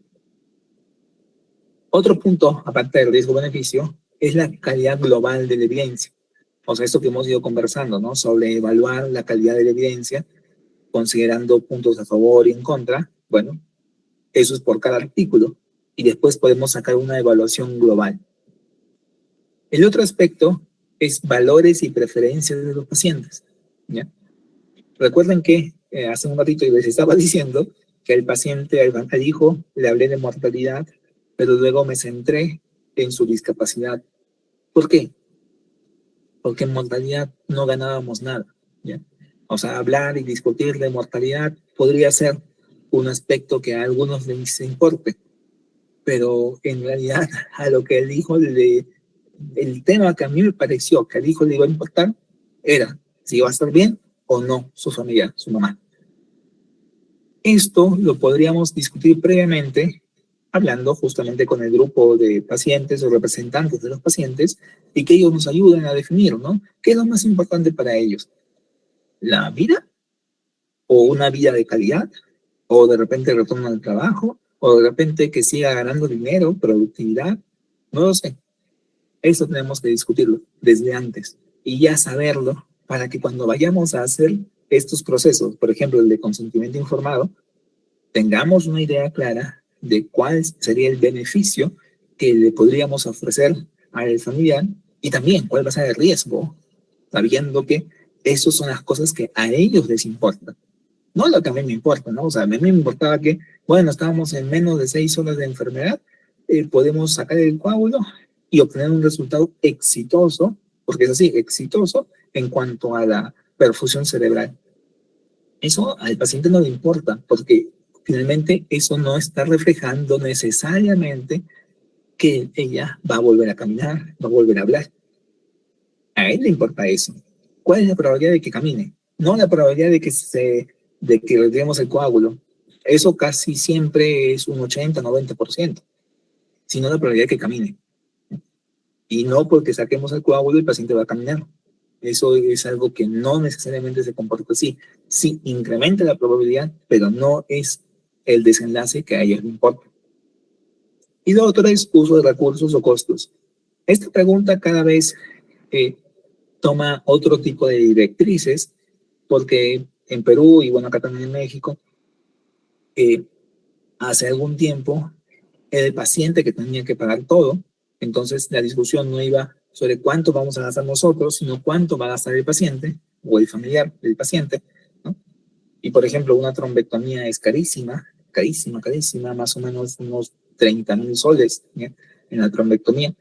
Otro punto, aparte del riesgo-beneficio, es la calidad global de la evidencia. O sea, esto que hemos ido conversando, ¿no? Sobre evaluar la calidad de la evidencia, considerando puntos a favor y en contra. Bueno, eso es por cada artículo. Y después podemos sacar una evaluación global. El otro aspecto es valores y preferencias de los pacientes, ¿ya? Recuerden que hace un ratito les estaba diciendo que al paciente, al hijo, le hablé de mortalidad, pero luego me centré en su discapacidad. ¿Por qué? Porque en mortalidad no ganábamos nada, ¿ya? O sea, hablar y discutir de mortalidad podría ser un aspecto que a algunos les importe, pero en realidad a lo que el hijo el tema que a mí me pareció que al hijo le iba a importar era si iba a estar bien o no su familia, su mamá. Esto lo podríamos discutir previamente hablando justamente con el grupo de pacientes o representantes de los pacientes y que ellos nos ayuden a definir, ¿no? ¿Qué es lo más importante para ellos? ¿La vida? ¿O una vida de calidad? ¿O de repente el retorno al trabajo? ¿O de repente que siga ganando dinero, productividad? No lo sé. Eso tenemos que discutirlo desde antes y ya saberlo para que cuando vayamos a hacer estos procesos, por ejemplo, el de consentimiento informado, tengamos una idea clara de cuál sería el beneficio que le podríamos ofrecer al familiar y también cuál va a ser el riesgo, sabiendo que esas son las cosas que a ellos les importan. No lo que a mí me importa, ¿no? O sea, a mí me importaba que, bueno, estábamos en menos de 6 horas de enfermedad, podemos sacar el coágulo y obtener un resultado exitoso, porque es así, exitoso en cuanto a la perfusión cerebral. Eso al paciente no le importa, porque finalmente eso no está reflejando necesariamente que ella va a volver a caminar, va a volver a hablar. A él le importa eso. ¿Cuál es la probabilidad de que camine? No la probabilidad de que retiremos el coágulo. Eso casi siempre es un 80-90%, sino la probabilidad de que camine. Y no porque saquemos el coágulo el paciente va a caminar. Eso es algo que no necesariamente se comporta así. Sí, incrementa la probabilidad, pero no es el desenlace que a ellos les importa. Y lo otro es uso de recursos o costos. Esta pregunta cada vez toma otro tipo de directrices, porque en Perú y bueno, acá también en México, hace algún tiempo era el paciente que tenía que pagar todo, entonces la discusión no iba sobre cuánto vamos a gastar nosotros, sino cuánto va a gastar el paciente o el familiar del paciente, ¿no? Y por ejemplo, una trombectomía es carísima, carísima, carísima, más o menos unos 30,000 soles, ¿ya? En la trombectomía.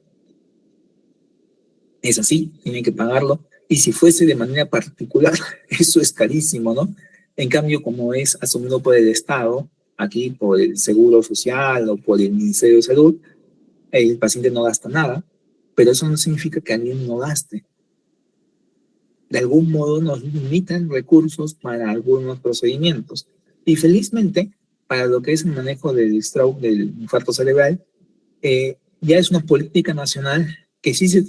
Es así, tienen que pagarlo. Y si fuese de manera particular, eso es carísimo, ¿no? En cambio, como es asumido por el Estado, aquí por el Seguro Social o por el Ministerio de Salud, el paciente no gasta nada, pero eso no significa que alguien no gaste. De algún modo nos limitan recursos para algunos procedimientos. Y felizmente, para lo que es el manejo del stroke, del infarto cerebral, ya es una política nacional que sí se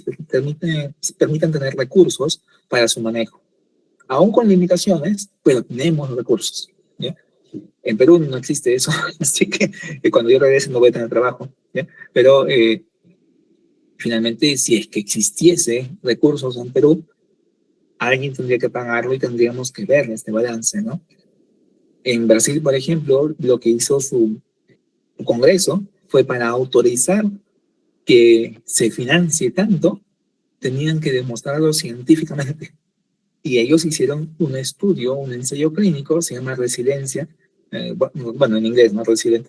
permitan tener recursos para su manejo. Aún con limitaciones, pero tenemos recursos, ¿ya? En Perú no existe eso, así que cuando yo regrese no voy a tener trabajo, ¿ya? Pero finalmente, si es que existiese recursos en Perú, alguien tendría que pagarlo y tendríamos que ver este balance, ¿no? En Brasil, por ejemplo, lo que hizo su Congreso fue para autorizar que se financie tanto, tenían que demostrarlo científicamente. Y ellos hicieron un estudio, un ensayo clínico, se llama Resiliencia, bueno, en inglés, no Resilient,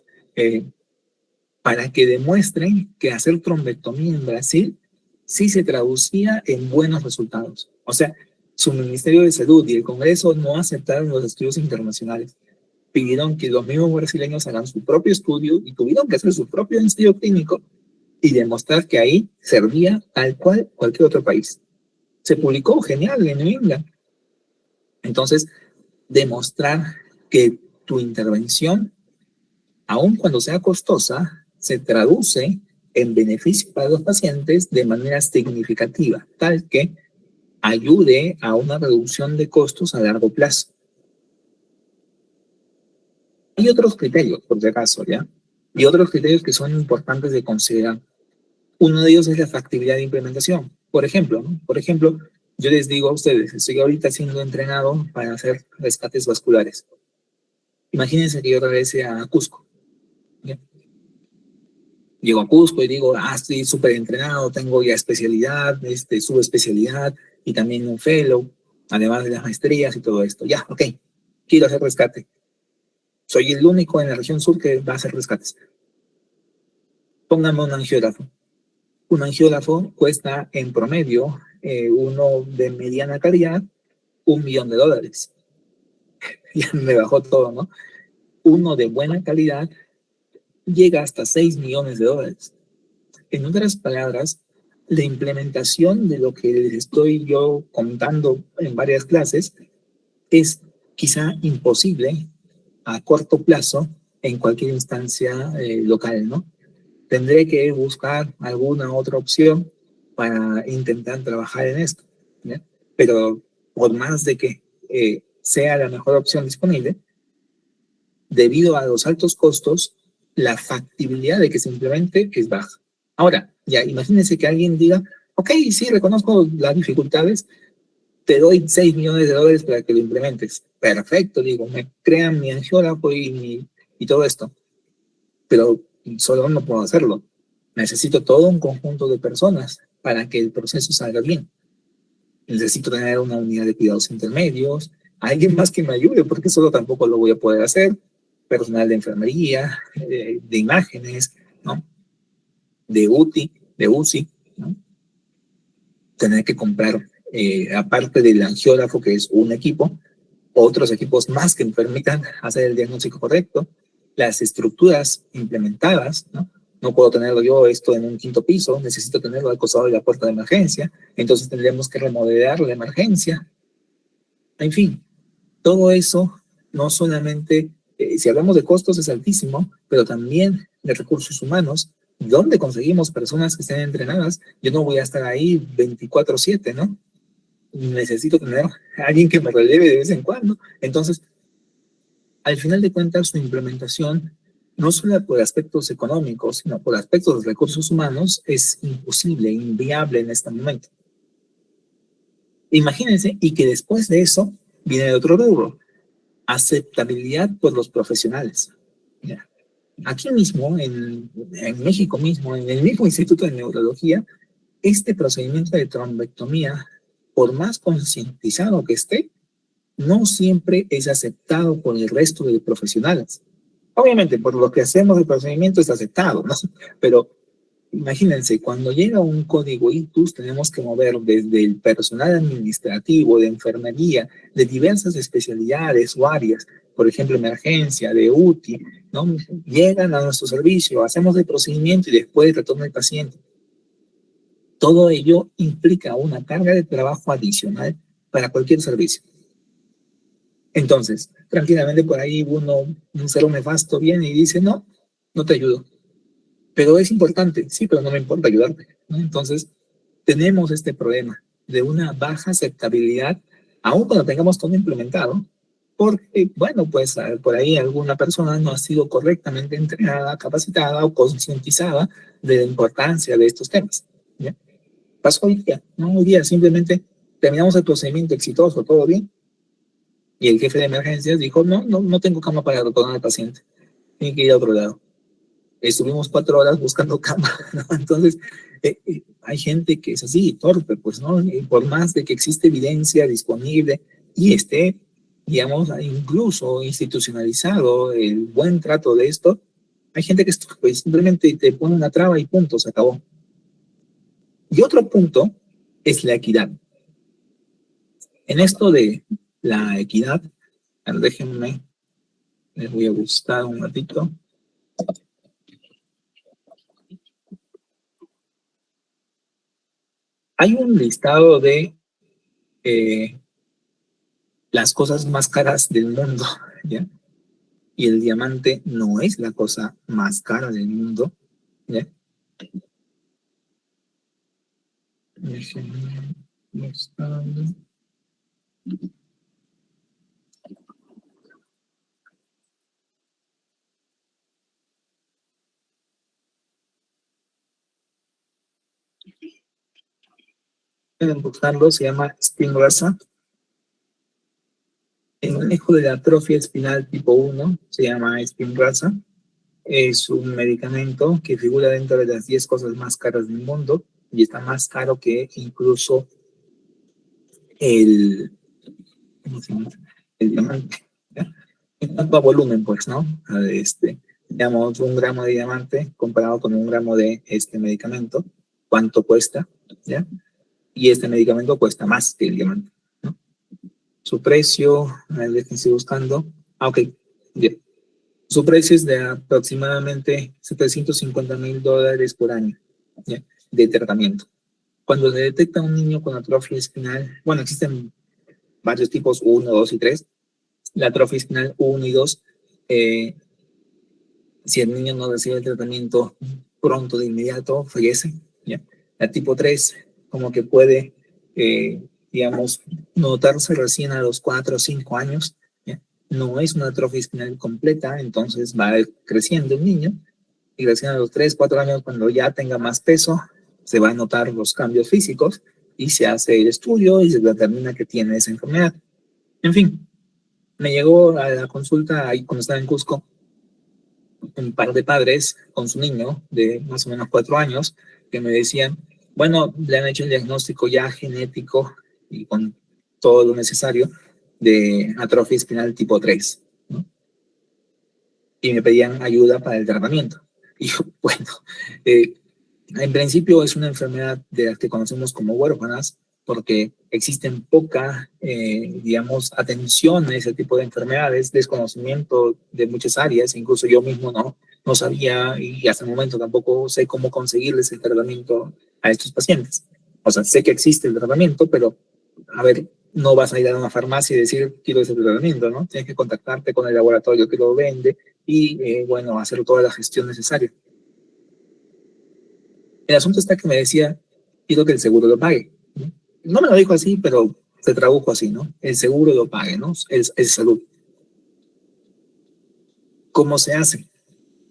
para que demuestren que hacer trombectomía en Brasil sí se traducía en buenos resultados. O sea, su Ministerio de Salud y el Congreso no aceptaron los estudios internacionales. Pidieron que los mismos brasileños hagan su propio estudio y tuvieron que hacer su propio ensayo clínico y demostrar que ahí servía tal cual cualquier otro país. Se publicó genial en New England. Entonces, demostrar que tu intervención, aun cuando sea costosa, se traduce en beneficio para los pacientes de manera significativa, tal que ayude a una reducción de costos a largo plazo. Hay otros criterios, por si acaso, ¿ya? Y otros criterios que son importantes de considerar. Uno de ellos es la factibilidad de implementación. Por ejemplo, ¿no? Por ejemplo, yo les digo a ustedes, estoy ahorita siendo entrenado para hacer rescates vasculares. Imagínense que yo regrese a Cusco, ¿ya? Llego a Cusco y digo, estoy súper entrenado, tengo ya especialidad, subespecialidad y también un fellow. además de las maestrías y todo esto. Ya, ok, quiero hacer rescate. Soy el único en la región sur que va a hacer rescates. Póngame un angiógrafo. Un angiógrafo cuesta en promedio, uno de mediana calidad, $1.000.000. Ya me bajó todo, ¿no? Uno de buena calidad llega hasta $6 millones. En otras palabras, la implementación de lo que les estoy yo contando en varias clases es quizá imposible a corto plazo en cualquier instancia local, ¿no? Tendré que buscar alguna otra opción para intentar trabajar en esto, ¿ya? Pero por más de que sea la mejor opción disponible, debido a los altos costos, la factibilidad de que se implemente es baja. Ahora, ya imagínense que alguien diga, ok, sí, reconozco las dificultades, te doy $6 millones para que lo implementes. Perfecto, digo, me crean mi angiógrafo y todo esto, pero solo no puedo hacerlo. Necesito todo un conjunto de personas para que el proceso salga bien. Necesito tener una unidad de cuidados intermedios, alguien más que me ayude, porque solo tampoco lo voy a poder hacer, personal de enfermería, de imágenes, ¿no? De UCI, ¿no? Tener que comprar, aparte del angiógrafo, que es un equipo, otros equipos más que me permitan hacer el diagnóstico correcto, las estructuras implementadas, ¿no? No puedo tenerlo yo esto en un quinto piso, necesito tenerlo al costado de la puerta de emergencia, entonces tendremos que remodelar la emergencia. En fin, todo eso no solamente, si hablamos de costos es altísimo, pero también de recursos humanos. ¿Dónde conseguimos personas que estén entrenadas? Yo no voy a estar ahí 24/7, ¿no? Necesito tener a alguien que me releve de vez en cuando. Entonces, al final de cuentas, su implementación, no solo por aspectos económicos, sino por aspectos de recursos humanos, es imposible, inviable en este momento. Imagínense, y que después de eso viene otro rubro, aceptabilidad por los profesionales. ¿Ya? Aquí mismo, en México mismo, en el mismo Instituto de Neurología, este procedimiento de trombectomía, por más concientizado que esté, no siempre es aceptado por el resto de profesionales. Obviamente, por lo que hacemos el procedimiento es aceptado, ¿no? Pero imagínense, cuando llega un código ITUS, tenemos que mover desde el personal administrativo, de enfermería, de diversas especialidades o áreas, por ejemplo, emergencia, de UTI, ¿no? Llegan a nuestro servicio, hacemos el procedimiento y después retorna el paciente. Todo ello implica una carga de trabajo adicional para cualquier servicio. Entonces, tranquilamente por ahí un cero nefasto viene y dice, no, no te ayudo. Pero es importante, sí, pero no me importa ayudarte, ¿no? Entonces, tenemos este problema de una baja aceptabilidad, aun cuando tengamos todo implementado, porque, bueno, pues por ahí alguna persona no ha sido correctamente entrenada, capacitada o concientizada de la importancia de estos temas, ¿ya? Pasó hoy día, ¿no? Hoy día simplemente terminamos el procedimiento exitoso, todo bien, y el jefe de emergencias dijo, no tengo cama para retornar al paciente, tiene que ir a otro lado. Estuvimos 4 horas buscando cama, ¿no? Entonces, hay gente que es así, torpe, pues, ¿no? Y por más de que existe evidencia disponible y esté, digamos, incluso institucionalizado el buen trato de esto, hay gente que es torpe, simplemente te pone una traba y punto, se acabó. Y otro punto es la equidad. En esto de la equidad, déjenme, les voy a buscar un ratito. Hay un listado de las cosas más caras del mundo, ¿ya? Y el diamante no es la cosa más cara del mundo, ¿ya? Déjenme buscarlo. Pueden buscarlo, se llama Spinraza. El manejo de la atrofia espinal tipo 1 se llama Spinraza. Es un medicamento que figura dentro de las 10 cosas más caras del mundo y está más caro que incluso el ¿cómo se llama? El diamante, ¿ya? En cuanto a volumen, pues, ¿no? Digamos, 1 gramo de diamante comparado con 1 gramo de este medicamento, ¿cuánto cuesta? ¿Ya? Y este medicamento cuesta más que el diamante, ¿no? Su precio, a ver, que estoy buscando. Ok, bien. Su precio es de aproximadamente $750,000 por año, ¿ya? De tratamiento. Cuando se detecta un niño con atrofia espinal, bueno, existen varios tipos, 1, 2 y 3. La atrofia espinal 1 y 2, eh, si el niño no recibe el tratamiento pronto, de inmediato, fallece, ¿ya? La tipo 3, como que puede, digamos, notarse recién a los 4 o 5 años, ¿ya? No es una atrofia espinal completa, entonces va creciendo el niño, y recién a los 3, 4 años, cuando ya tenga más peso, se van a notar los cambios físicos, y se hace el estudio y se determina que tiene esa enfermedad. En fin, me llegó a la consulta ahí cuando estaba en Cusco un par de padres con su niño de más o menos 4 años que me decían, bueno, le han hecho el diagnóstico ya genético y con todo lo necesario de atrofia espinal tipo 3, ¿no? Y me pedían ayuda para el tratamiento. Y yo, bueno, eh, en principio es una enfermedad de la que conocemos como huérfanas, porque existen poca, digamos, atención a ese tipo de enfermedades, desconocimiento de muchas áreas, incluso yo mismo no sabía y hasta el momento tampoco sé cómo conseguirles el tratamiento a estos pacientes. O sea, sé que existe el tratamiento, pero, a ver, no vas a ir a una farmacia y decir, quiero ese tratamiento, ¿no? Tienes que contactarte con el laboratorio que lo vende y, bueno, hacer toda la gestión necesaria. El asunto está que me decía, quiero que el seguro lo pague, ¿no? No me lo dijo así, pero se tradujo así, ¿no? El seguro lo pague, ¿no? Es salud. ¿Cómo se hace?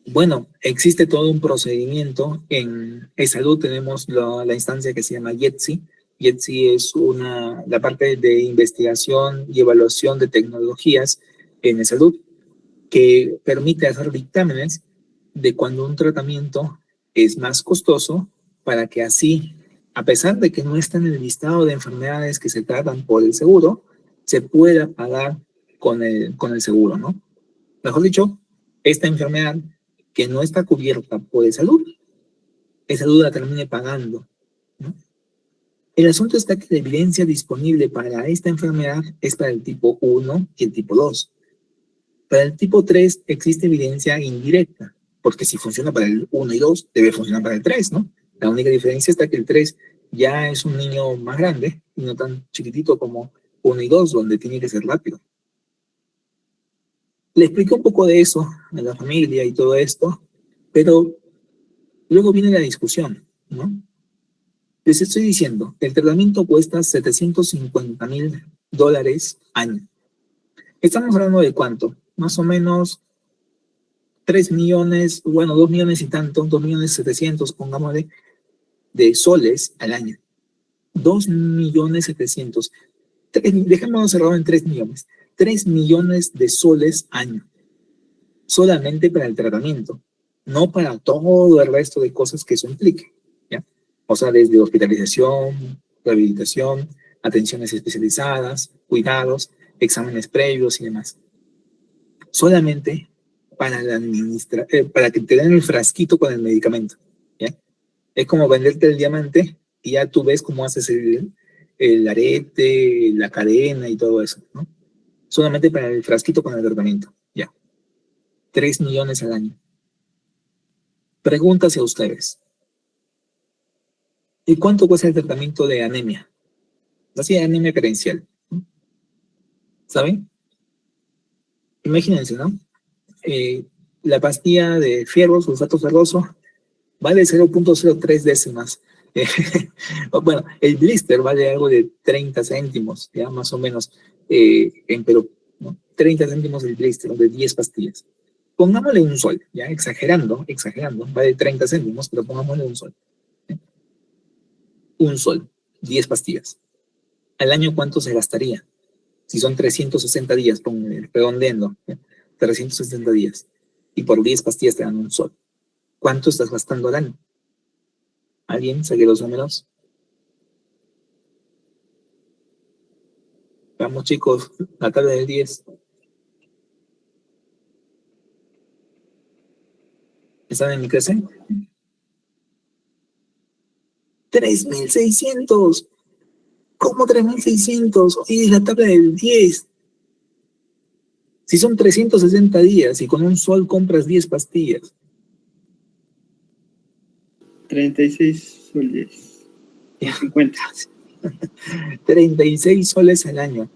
Bueno, existe todo un procedimiento. En salud tenemos la instancia que se llama YETSI. YETSI es la parte de investigación y evaluación de tecnologías en salud que permite hacer dictámenes de cuando un tratamiento es más costoso, para que así, a pesar de que no está en el listado de enfermedades que se tratan por el seguro, se pueda pagar con el seguro, ¿no? Mejor dicho, esta enfermedad que no está cubierta por el salud la termine pagando, ¿no? El asunto está que la evidencia disponible para esta enfermedad es para el tipo 1 y el tipo 2. Para el tipo 3 existe evidencia indirecta, porque si funciona para el 1 y 2, debe funcionar para el 3, ¿no? La única diferencia está que el 3 ya es un niño más grande y no tan chiquitito como 1 y 2, donde tiene que ser rápido. Le expliqué un poco de eso a la familia y todo esto, pero luego viene la discusión, ¿no? Les estoy diciendo, el tratamiento cuesta $750,000 año. Estamos hablando de cuánto, más o menos 3 millones, bueno, 2 millones y tanto, 2.700.000, pongámosle, de soles al año. 2.700.000. Dejémoslo cerrado en 3 millones. 3 millones de soles año. Solamente para el tratamiento. No para todo el resto de cosas que eso implique, ¿ya? O sea, desde hospitalización, rehabilitación, atenciones especializadas, cuidados, exámenes previos y demás. Solamente para que te den el frasquito con el medicamento, ¿ya? Es como venderte el diamante y ya tú ves cómo haces el arete, la cadena y todo eso, ¿no? Solamente para el frasquito con el tratamiento, ya. 3 millones al año. Pregúntase a ustedes, ¿y cuánto cuesta el tratamiento de anemia? Así, anemia carencial, ¿no? ¿Saben? Imagínense, ¿no? Eh, la pastilla de fierro, sulfato ferroso, vale 0.03 décimas. Bueno, el blister vale algo de 30 céntimos, ya más o menos, en Perú, ¿no? 30 céntimos el blister, de 10 pastillas. Pongámosle un sol, ya exagerando, vale 30 céntimos, pero pongámosle un sol. ¿Sí? Un sol, 10 pastillas. ¿Al año cuánto se gastaría? Si son 360 días, redondeando, ¿ya? 360 días. Y por 10 pastillas te dan un sol. ¿Cuánto estás gastando al año? ¿Alguien saque los números? Vamos chicos, la tabla del 10. ¿Están en mi clase? 3.600. ¿Cómo 3.600? Oye, es la tabla del 10. Si son 360 días y con un sol compras 10 pastillas. 36 soles. 50. 36 soles al año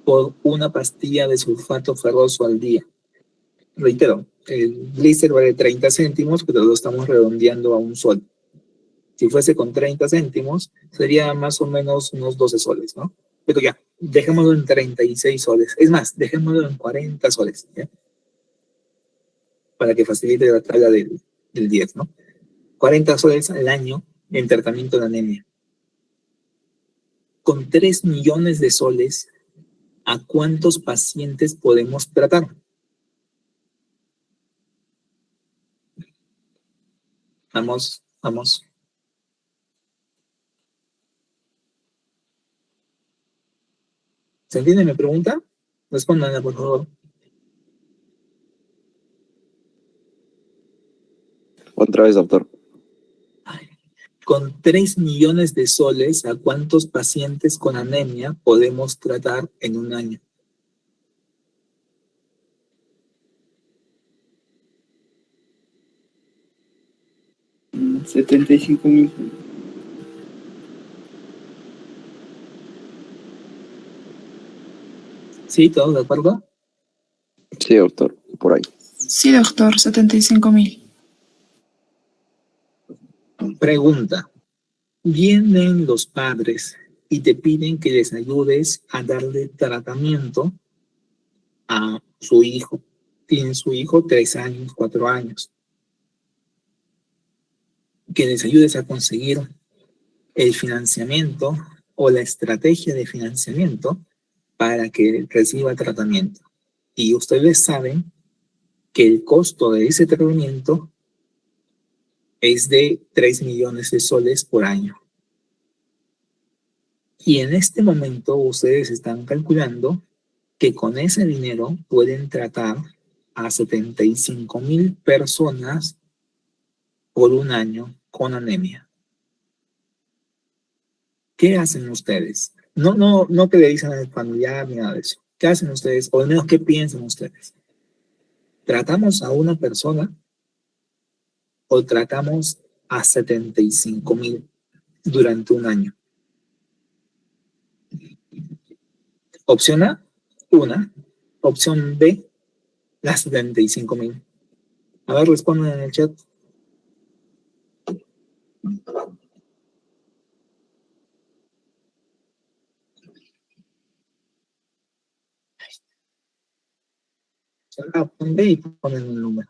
por una pastilla de sulfato ferroso al día. Reitero, el blister vale 30 céntimos, pero lo estamos redondeando a un sol. Si fuese con 30 céntimos, sería más o menos unos 12 soles, ¿no? Pero ya, dejémoslo en 36 soles. Es más, dejémoslo en 40 soles, ¿ya? Para que facilite la tabla del 10, ¿no? 40 soles al año en tratamiento de anemia. Con 3 millones de soles, ¿a cuántos pacientes podemos tratar? Vamos, vamos. ¿Se entiende mi pregunta? Respóndanla, por favor. Otra vez, doctor. Con 3 millones de soles, ¿a cuántos pacientes con anemia podemos tratar en un año? $75,000. ¿Sí? ¿Todos de acuerdo? Sí, doctor, por ahí. Sí, doctor, 75,000. Pregunta. Vienen los padres y te piden que les ayudes a darle tratamiento a su hijo. Tiene su hijo 3 años, 4 años. Que les ayudes a conseguir el financiamiento o la estrategia de financiamiento para que reciba tratamiento. Y ustedes saben que el costo de ese tratamiento es de 3 millones de soles por año. Y en este momento ustedes están calculando que con ese dinero pueden tratar a 75,000 personas por un año con anemia. ¿Qué hacen ustedes? No que le dicen al familiar ni nada de eso. ¿Qué hacen ustedes? O al menos, ¿qué piensan ustedes? ¿Tratamos a una persona o tratamos a 75,000 durante un año? Opción A, una. Opción B, las 75,000. A ver, respondan en el chat. Opción B y ponen el número.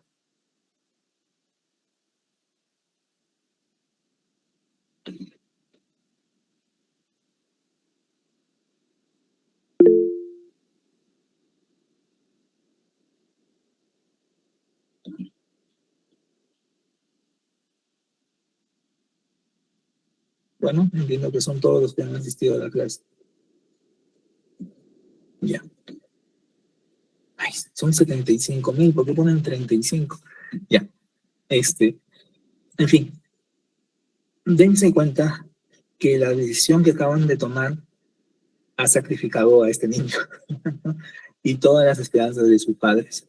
Bueno, entiendo que son todos los que han asistido a la clase. Ya. Ay, son 75,000, ¿por qué ponen 35? Ya. En fin, dense cuenta que la decisión que acaban de tomar ha sacrificado a este niño y todas las esperanzas de sus padres.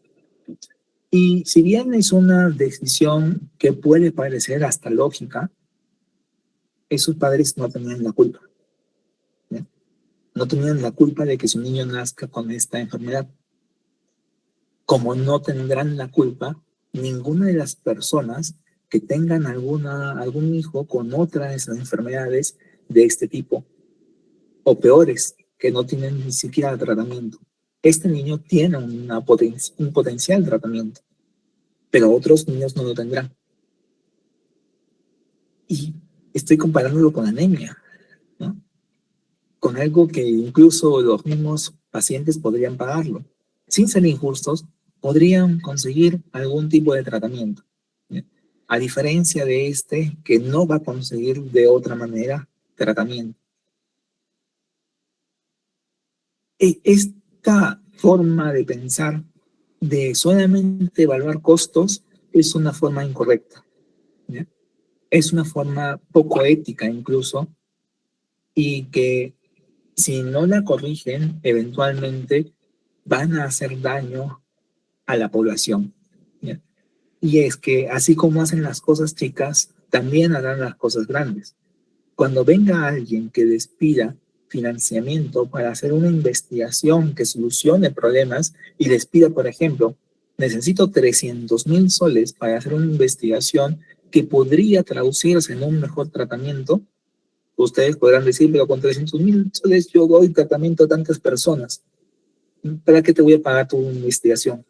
Y si bien es una decisión que puede parecer hasta lógica, esos padres no tenían la culpa. ¿Sí? No tenían la culpa de que su niño nazca con esta enfermedad. Como no tendrán la culpa ninguna de las personas que tengan algún hijo con otras enfermedades de este tipo, o peores, que no tienen ni siquiera tratamiento. Este niño tiene un potencial tratamiento, pero otros niños no lo tendrán. Y estoy comparándolo con anemia, ¿no? Con algo que incluso los mismos pacientes podrían pagarlo. Sin ser injustos, podrían conseguir algún tipo de tratamiento, ¿sí? A diferencia de este, que no va a conseguir de otra manera tratamiento. Esta forma de pensar de solamente evaluar costos es una forma incorrecta, ¿ya? Es una forma poco ética incluso, y que si no la corrigen, eventualmente van a hacer daño a la población, ¿ya? Y es que así como hacen las cosas chicas, también harán las cosas grandes. Cuando venga alguien que les pida financiamiento para hacer una investigación que solucione problemas y les pida, por ejemplo, necesito 300.000 soles para hacer una investigación que podría traducirse en un mejor tratamiento, ustedes podrán decir, pero con 300.000 soles yo doy tratamiento a tantas personas. ¿Para qué te voy a pagar tu investigación?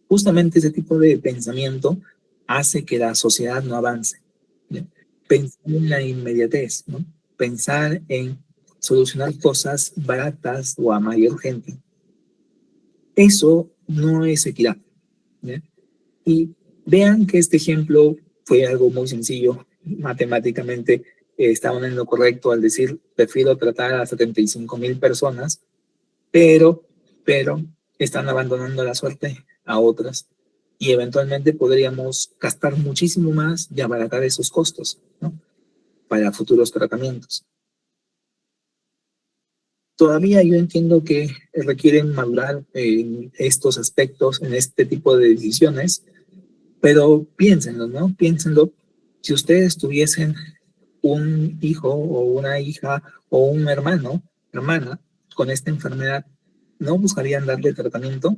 Justamente ese tipo de pensamiento hace que la sociedad no avance, ¿ya? Pensar en la inmediatez, ¿no? Pensar en solucionar cosas baratas o a mayor gente. Eso no es equidad, ¿ya? Y vean que este ejemplo fue algo muy sencillo. Matemáticamente estaban en lo correcto al decir, prefiero tratar a 75.000 personas, pero están abandonando la suerte a otras. Y eventualmente podríamos gastar muchísimo más y abaratar esos costos, ¿no? Para futuros tratamientos. Todavía yo entiendo que requieren madurar en estos aspectos, en este tipo de decisiones, pero piénsenlo, ¿no? Piénsenlo. Si ustedes tuviesen un hijo o una hija o un hermano, hermana, con esta enfermedad, ¿no buscarían darle tratamiento?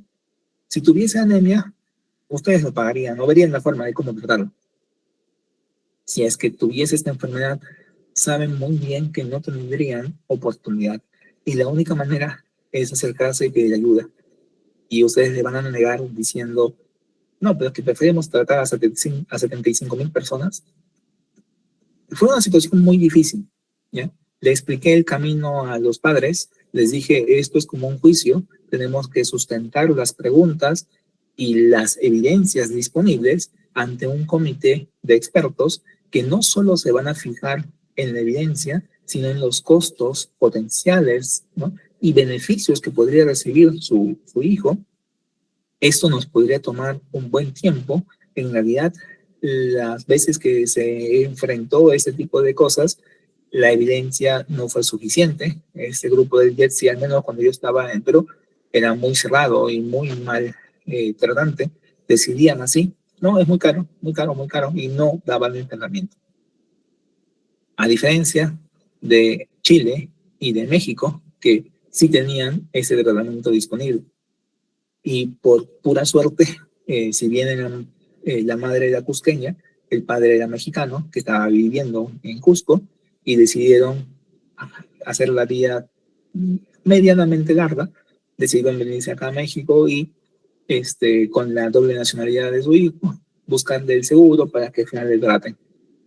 Si tuviese anemia, ustedes lo pagarían, no verían la forma de cómo tratarlo. Si es que tuviese esta enfermedad, saben muy bien que no tendrían oportunidad. Y la única manera es acercarse y pedir ayuda. Y ustedes le van a negar diciendo, no, pero es que preferimos tratar a 75.000 personas. Fue una situación muy difícil, ¿ya? Le expliqué el camino a los padres, les dije, esto es como un juicio, tenemos que sustentar las preguntas y las evidencias disponibles ante un comité de expertos que no solo se van a fijar en la evidencia, sino en los costos potenciales, ¿no? Y beneficios que podría recibir su hijo. Esto nos podría tomar un buen tiempo. En realidad, las veces que se enfrentó a este tipo de cosas, la evidencia no fue suficiente. Este grupo del JETSI, al menos cuando yo estaba en Perú, era muy cerrado y muy mal tratante. Decidían así, no, es muy caro, muy caro, muy caro, y no daban el tratamiento. A diferencia de Chile y de México, que sí tenían ese tratamiento disponible. Y por pura suerte, si bien la madre era cusqueña, el padre era mexicano, que estaba viviendo en Cusco, y decidieron hacer la vía medianamente larga, decidieron venirse acá a México y con la doble nacionalidad de su hijo, buscarle el seguro para que al final le traten.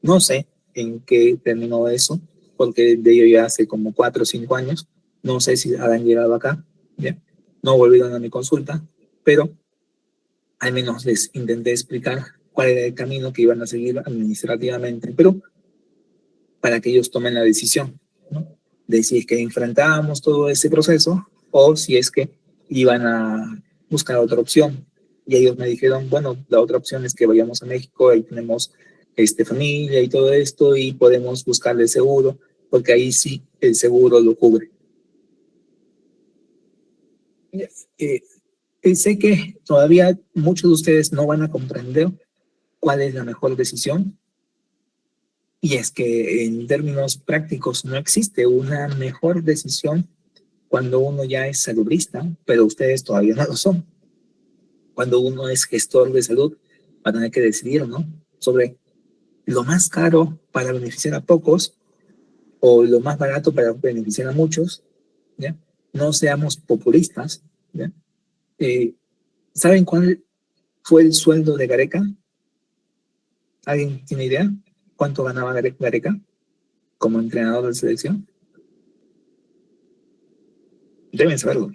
No sé en qué terminó eso, porque de ello ya hace como 4 o 5 años, no sé si habrán llegado acá, ¿ya? No volvieron a mi consulta, pero al menos les intenté explicar cuál era el camino que iban a seguir administrativamente, pero para que ellos tomen la decisión, ¿no? De si es que enfrentábamos todo ese proceso o si es que iban a buscar otra opción. Y ellos me dijeron, bueno, la otra opción es que vayamos a México, ahí tenemos familia y todo esto, y podemos buscarle seguro, porque ahí sí el seguro lo cubre. Sé que todavía muchos de ustedes no van a comprender cuál es la mejor decisión, y es que en términos prácticos no existe una mejor decisión cuando uno ya es salubrista, pero ustedes todavía no lo son. Cuando uno es gestor de salud, va a tener que decidir, ¿no?, sobre lo más caro para beneficiar a pocos o lo más barato para beneficiar a muchos, ¿ya? No seamos populistas, ¿ya? ¿Saben cuál fue el sueldo de Gareca? ¿Alguien tiene idea cuánto ganaba Gareca como entrenador de selección? Deben saberlo.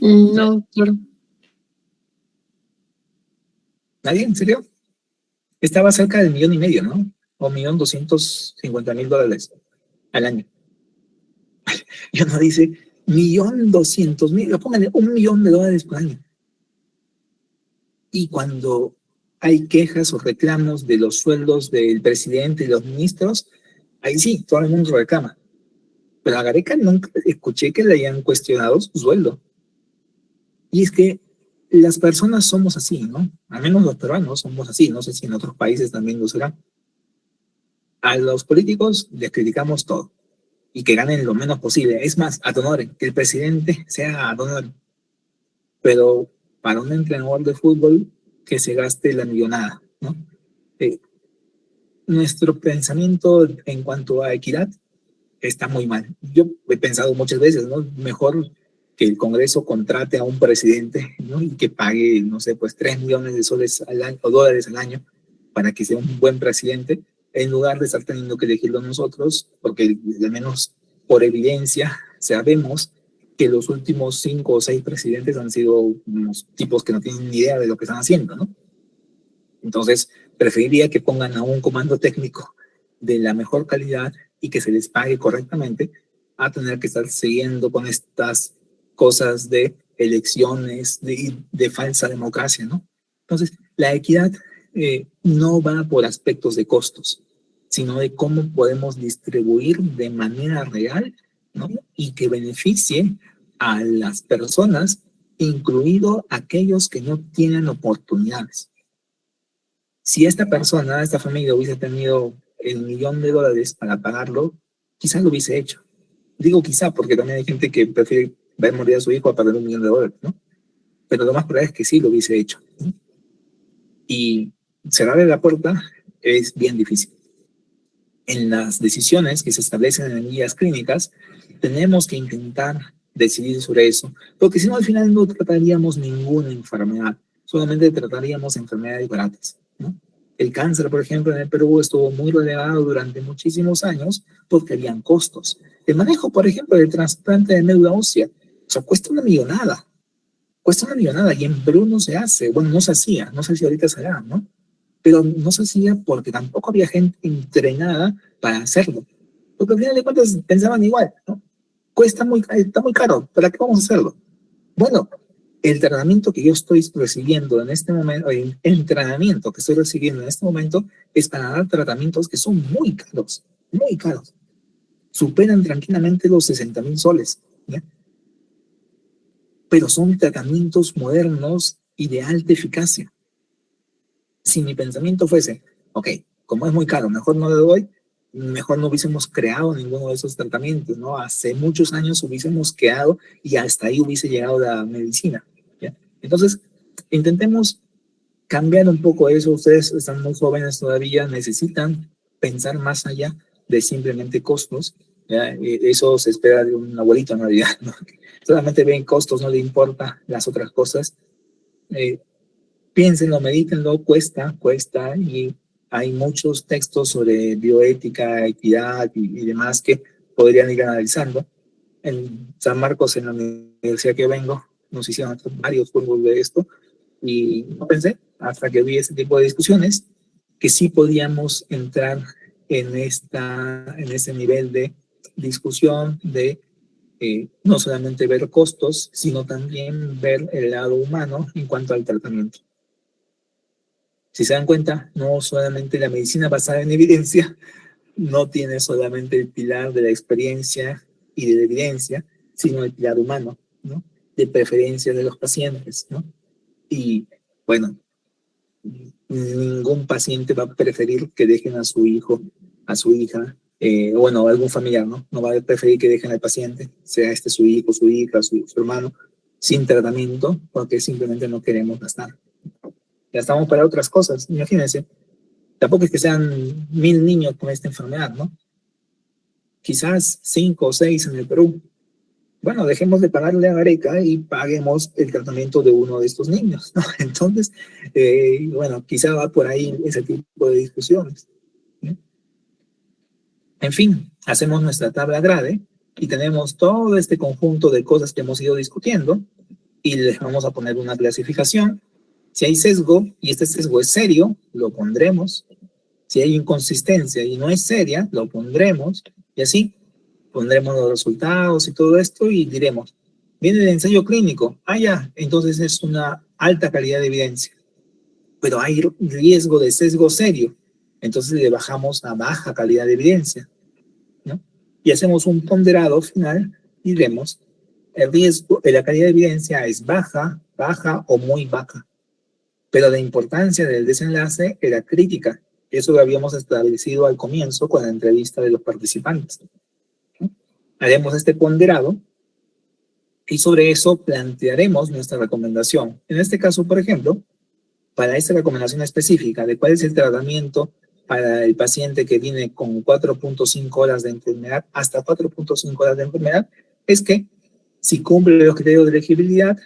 No, claro. ¿Nadie? ¿En serio? Estaba cerca del 1,5 millones, ¿no? O 1.250.000 dólares al año. Y uno dice, 1.200.000, póngale $1.000.000 por año. Y cuando hay quejas o reclamos de los sueldos del presidente y los ministros, ahí sí, todo el mundo reclama. Pero a Gareca nunca escuché que le hayan cuestionado su sueldo. Y es que las personas somos así, ¿no? Al menos los peruanos somos así. No sé si en otros países también lo serán. A los políticos les criticamos todo y que ganen lo menos posible. Es más, ad honorem, que el presidente sea ad honorem. Pero para un entrenador de fútbol, que se gaste la millonada, ¿no? Nuestro pensamiento en cuanto a equidad está muy mal. Yo he pensado muchas veces, ¿no? Mejor que el Congreso contrate a un presidente, ¿no? Y que pague, no sé, pues 3 millones de soles al año, o dólares al año para que sea un buen presidente, en lugar de estar teniendo que elegirlo nosotros, porque al menos por evidencia sabemos que los últimos 5 o 6 presidentes han sido unos tipos que no tienen ni idea de lo que están haciendo, ¿no? Entonces, preferiría que pongan a un comando técnico de la mejor calidad y que se les pague correctamente a tener que estar siguiendo con estas cosas de elecciones, de falsa democracia, ¿no? Entonces, la equidad no va por aspectos de costos, sino de cómo podemos distribuir de manera real, ¿no? Y que beneficie a las personas, incluido aquellos que no tienen oportunidades. Si esta persona, esta familia hubiese tenido el $1.000.000 para pagarlo, quizá lo hubiese hecho. Digo quizá porque también hay gente que prefiere ver morir a su hijo a pagar $1.000.000, ¿no? Pero lo más probable es que sí lo hubiese hecho, ¿no? Y cerrarle la puerta es bien difícil. En las decisiones que se establecen en guías clínicas, tenemos que intentar decidir sobre eso, porque si no, al final no trataríamos ninguna enfermedad, solamente trataríamos enfermedades baratas, ¿no? El cáncer, por ejemplo, en el Perú estuvo muy relevado durante muchísimos años porque habían costos. El manejo, por ejemplo, del trasplante de médula ósea, o sea, cuesta una millonada, y en Perú no se hace, bueno, no se hacía, no sé si ahorita se hará, ¿no? Pero no se hacía porque tampoco había gente entrenada para hacerlo. Porque al final de cuentas pensaban igual, ¿no? Está muy caro, ¿para qué vamos a hacerlo? Bueno, el tratamiento que yo estoy recibiendo en este momento, el entrenamiento que estoy recibiendo en este momento es para dar tratamientos que son muy caros. Superan tranquilamente los 60.000 soles, ¿ya? Pero son tratamientos modernos y de alta eficacia. Si mi pensamiento fuese, ok, como es muy caro, mejor no le doy, mejor no hubiésemos creado ninguno de esos tratamientos, ¿no? Hace muchos años hubiésemos creado y hasta ahí hubiese llegado la medicina, ¿ya? Entonces, intentemos cambiar un poco eso. Ustedes están muy jóvenes todavía, necesitan pensar más allá de simplemente costos, ¿ya? Eso se espera de un abuelito en realidad, ¿no? Solamente ven costos, no le importa las otras cosas. Piénsenlo, medítenlo, cuesta, y hay muchos textos sobre bioética, equidad y demás que podrían ir analizando. En San Marcos, en la universidad que vengo, nos hicieron varios cursos de esto y no pensé, hasta que vi este tipo de discusiones, que sí podíamos entrar en ese nivel de discusión de no solamente ver costos, sino también ver el lado humano en cuanto al tratamiento. Si se dan cuenta, no solamente la medicina basada en evidencia no tiene solamente el pilar de la experiencia y de la evidencia, sino el pilar humano, ¿no? De preferencia de los pacientes, ¿no? Y bueno, ningún paciente va a preferir que dejen a su hijo, a su hija, bueno, algún familiar, ¿no? No va a preferir que dejen al paciente, sea este su hijo, su hija, su hermano, sin tratamiento, porque simplemente no queremos gastar. Gastamos para otras cosas, imagínense. Tampoco es que sean 1.000 niños con esta enfermedad, ¿no? Quizás 5 o 6 en el Perú. Bueno, dejemos de pagarle a Gareca y paguemos el tratamiento de uno de estos niños, ¿no? Entonces, bueno, quizá va por ahí ese tipo de discusiones, ¿no? En fin, hacemos nuestra tabla grade y tenemos todo este conjunto de cosas que hemos ido discutiendo y les vamos a poner una clasificación. Si hay sesgo y este sesgo es serio, lo pondremos. Si hay inconsistencia y no es seria, lo pondremos. Y así pondremos los resultados y todo esto y diremos, viene el ensayo clínico, ya, entonces es una alta calidad de evidencia, pero hay riesgo de sesgo serio, entonces le bajamos a baja calidad de evidencia, ¿no? Y hacemos un ponderado final y diremos, el riesgo, la calidad de evidencia es baja, baja o muy baja, pero la importancia del desenlace era crítica. Eso lo habíamos establecido al comienzo con la entrevista de los participantes. Haremos este ponderado y sobre eso plantearemos nuestra recomendación. En este caso, por ejemplo, para esta recomendación específica de cuál es el tratamiento para el paciente que viene con 4.5 horas de enfermedad, hasta 4.5 horas de enfermedad, es que si cumple los criterios de elegibilidad,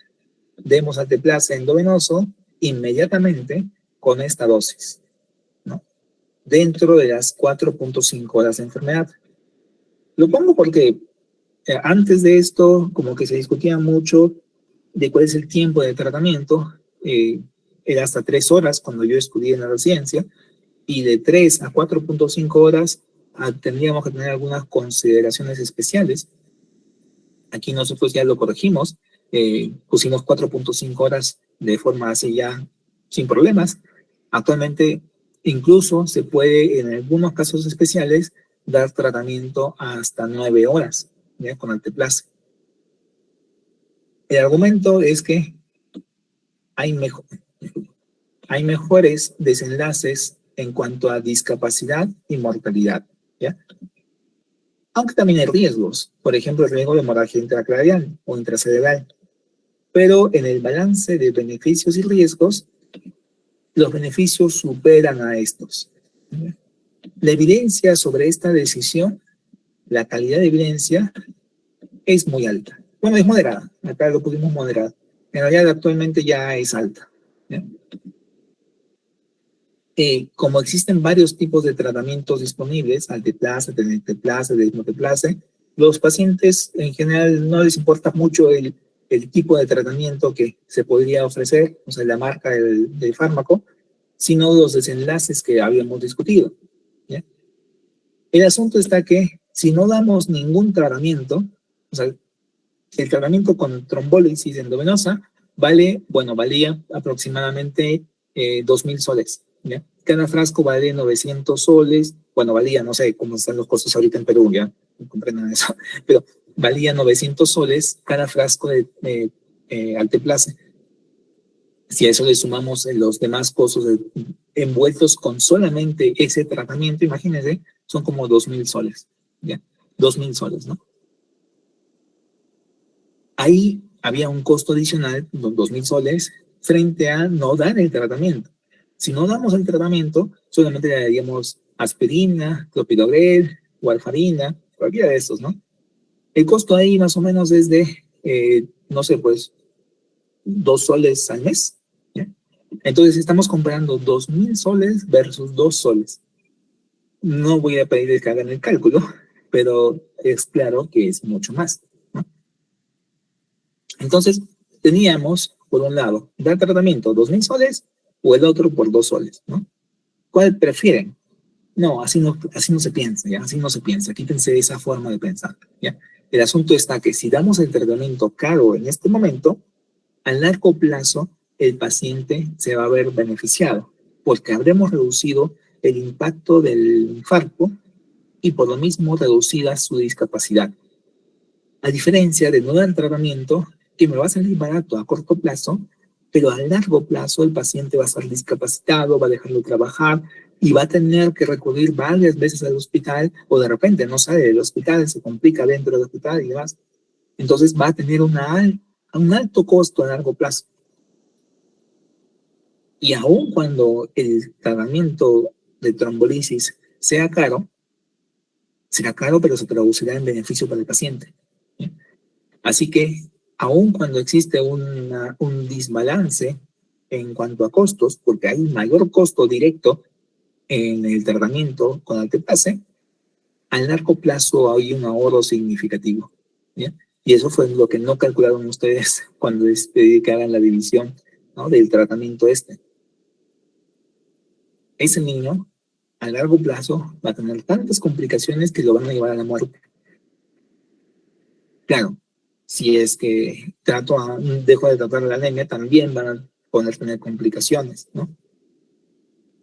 demos alteplase endovenoso inmediatamente con esta dosis, ¿no? Dentro de las 4.5 horas de enfermedad. Lo pongo porque antes de esto, como que se discutía mucho de cuál es el tiempo de tratamiento. Era hasta 3 horas cuando yo estudié en la residencia, y de 3 a 4.5 horas tendríamos que tener algunas consideraciones especiales. Aquí nosotros ya lo corregimos, pusimos 4.5 horas de forma así ya sin problemas. Actualmente incluso se puede en algunos casos especiales dar tratamiento hasta 9 horas, ¿ya? Con alteplase. El argumento es que hay mejores desenlaces en cuanto a discapacidad y mortalidad, ¿ya? Aunque también hay riesgos, por ejemplo, el riesgo de hemorragia intracranial o intracerebral. Pero en el balance de beneficios y riesgos, los beneficios superan a estos. La evidencia sobre esta decisión, la calidad de evidencia, es muy alta. Bueno, es moderada. Acá lo pusimos moderada. En realidad, actualmente ya es alta, ¿ya? Como existen varios tipos de tratamientos disponibles, alteplase, tenecteplase, desmoteplase, los pacientes en general no les importa mucho el tipo de tratamiento que se podría ofrecer, o sea, la marca del fármaco, sino los desenlaces que habíamos discutido, ¿ya? El asunto está que si no damos ningún tratamiento, o sea, el tratamiento con trombólisis endovenosa valía aproximadamente 2.000 soles, ¿ya? Cada frasco vale 900 soles, valía, no sé cómo están los costos ahorita en Perú, ya, no comprendan eso, pero valía 900 soles cada frasco de alteplase. Si a eso le sumamos los demás costos envueltos con solamente ese tratamiento, imagínense, son como 2.000 soles, ¿ya? 2.000 soles, ¿no? Ahí había un costo adicional, 2.000 soles, frente a no dar el tratamiento. Si no damos el tratamiento, solamente le daríamos aspirina, clopidogrel, warfarina, cualquiera de estos, ¿no? El costo ahí más o menos es de, no sé, pues, 2 soles al mes, ¿ya? Entonces estamos comparando 2.000 soles versus 2 soles. No voy a pedirles que hagan el cálculo, pero es claro que es mucho más, ¿no? Entonces, teníamos, por un lado, dar tratamiento 2.000 soles o el otro por 2 soles, ¿no? ¿Cuál prefieren? No, así no se piensa, ¿ya? Así no se piensa. Quítense esa forma de pensar, ¿ya? El asunto está que si damos el tratamiento caro en este momento, a largo plazo el paciente se va a ver beneficiado, porque habremos reducido el impacto del infarto y por lo mismo reducida su discapacidad. A diferencia de no dar tratamiento, que me va a salir barato a corto plazo, pero a largo plazo el paciente va a estar discapacitado, va a dejar de trabajar y va a tener que recurrir varias veces al hospital, o de repente no sale del hospital, se complica dentro del hospital y demás. Entonces va a tener un alto costo a largo plazo. Y aun cuando el tratamiento de trombolisis sea caro, será caro, pero se traducirá en beneficio para el paciente, ¿sí? Así que, aun cuando existe un desbalance en cuanto a costos, porque hay mayor costo directo en el tratamiento con alteplase, a largo plazo hay un ahorro significativo, ¿sí? Y eso fue lo que no calcularon ustedes cuando hagan la división, ¿no?, del tratamiento este. Ese niño, a largo plazo, va a tener tantas complicaciones que lo van a llevar a la muerte. Claro, si es que dejo de tratar la anemia, también van a poder tener complicaciones, ¿no?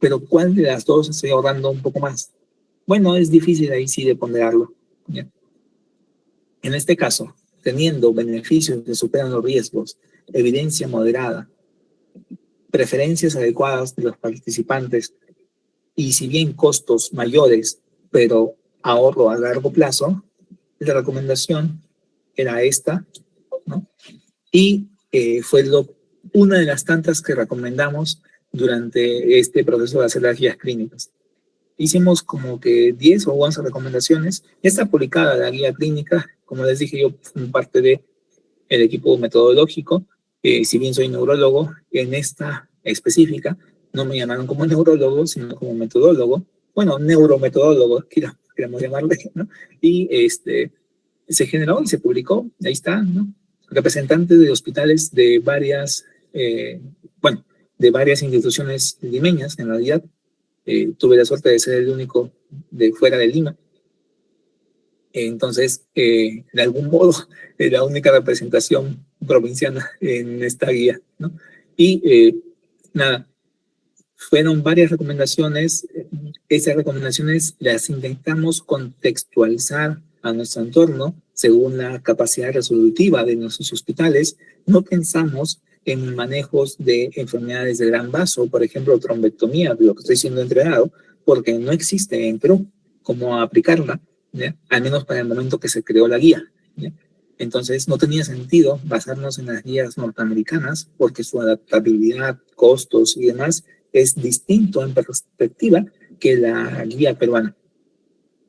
Pero ¿cuál de las dos estoy ahorrando un poco más? Bueno, es difícil ahí sí de ponderarlo, ¿ya? En este caso, teniendo beneficios que superan los riesgos, evidencia moderada, preferencias adecuadas de los participantes y si bien costos mayores, pero ahorro a largo plazo, la recomendación era esta, ¿no? Y fue una de las tantas que recomendamos durante este proceso de hacer las guías clínicas. Hicimos como que 10 o 11 recomendaciones. Ya está publicada la guía clínica. Como les dije, yo fui parte del equipo metodológico. Si bien soy neurólogo, en esta específica no me llamaron como neurólogo, sino como metodólogo. Bueno, neurometodólogo, queremos llamarle, ¿no? Y se generó y se publicó, ahí está, ¿no? Representantes de hospitales de de varias instituciones limeñas, en realidad. Tuve la suerte de ser el único de fuera de Lima. Entonces, de algún modo, la única representación provinciana en esta guía, ¿no? Y nada, fueron varias recomendaciones. Esas recomendaciones las intentamos contextualizar a nuestro entorno según la capacidad resolutiva de nuestros hospitales. No pensamos en manejos de enfermedades de gran vaso, por ejemplo, trombectomía, de lo que estoy siendo entrenado, porque no existe en Perú cómo aplicarla, ¿ya? Al menos para el momento que se creó la guía, ¿ya? Entonces, no tenía sentido basarnos en las guías norteamericanas porque su adaptabilidad, costos y demás es distinto en perspectiva que la guía peruana.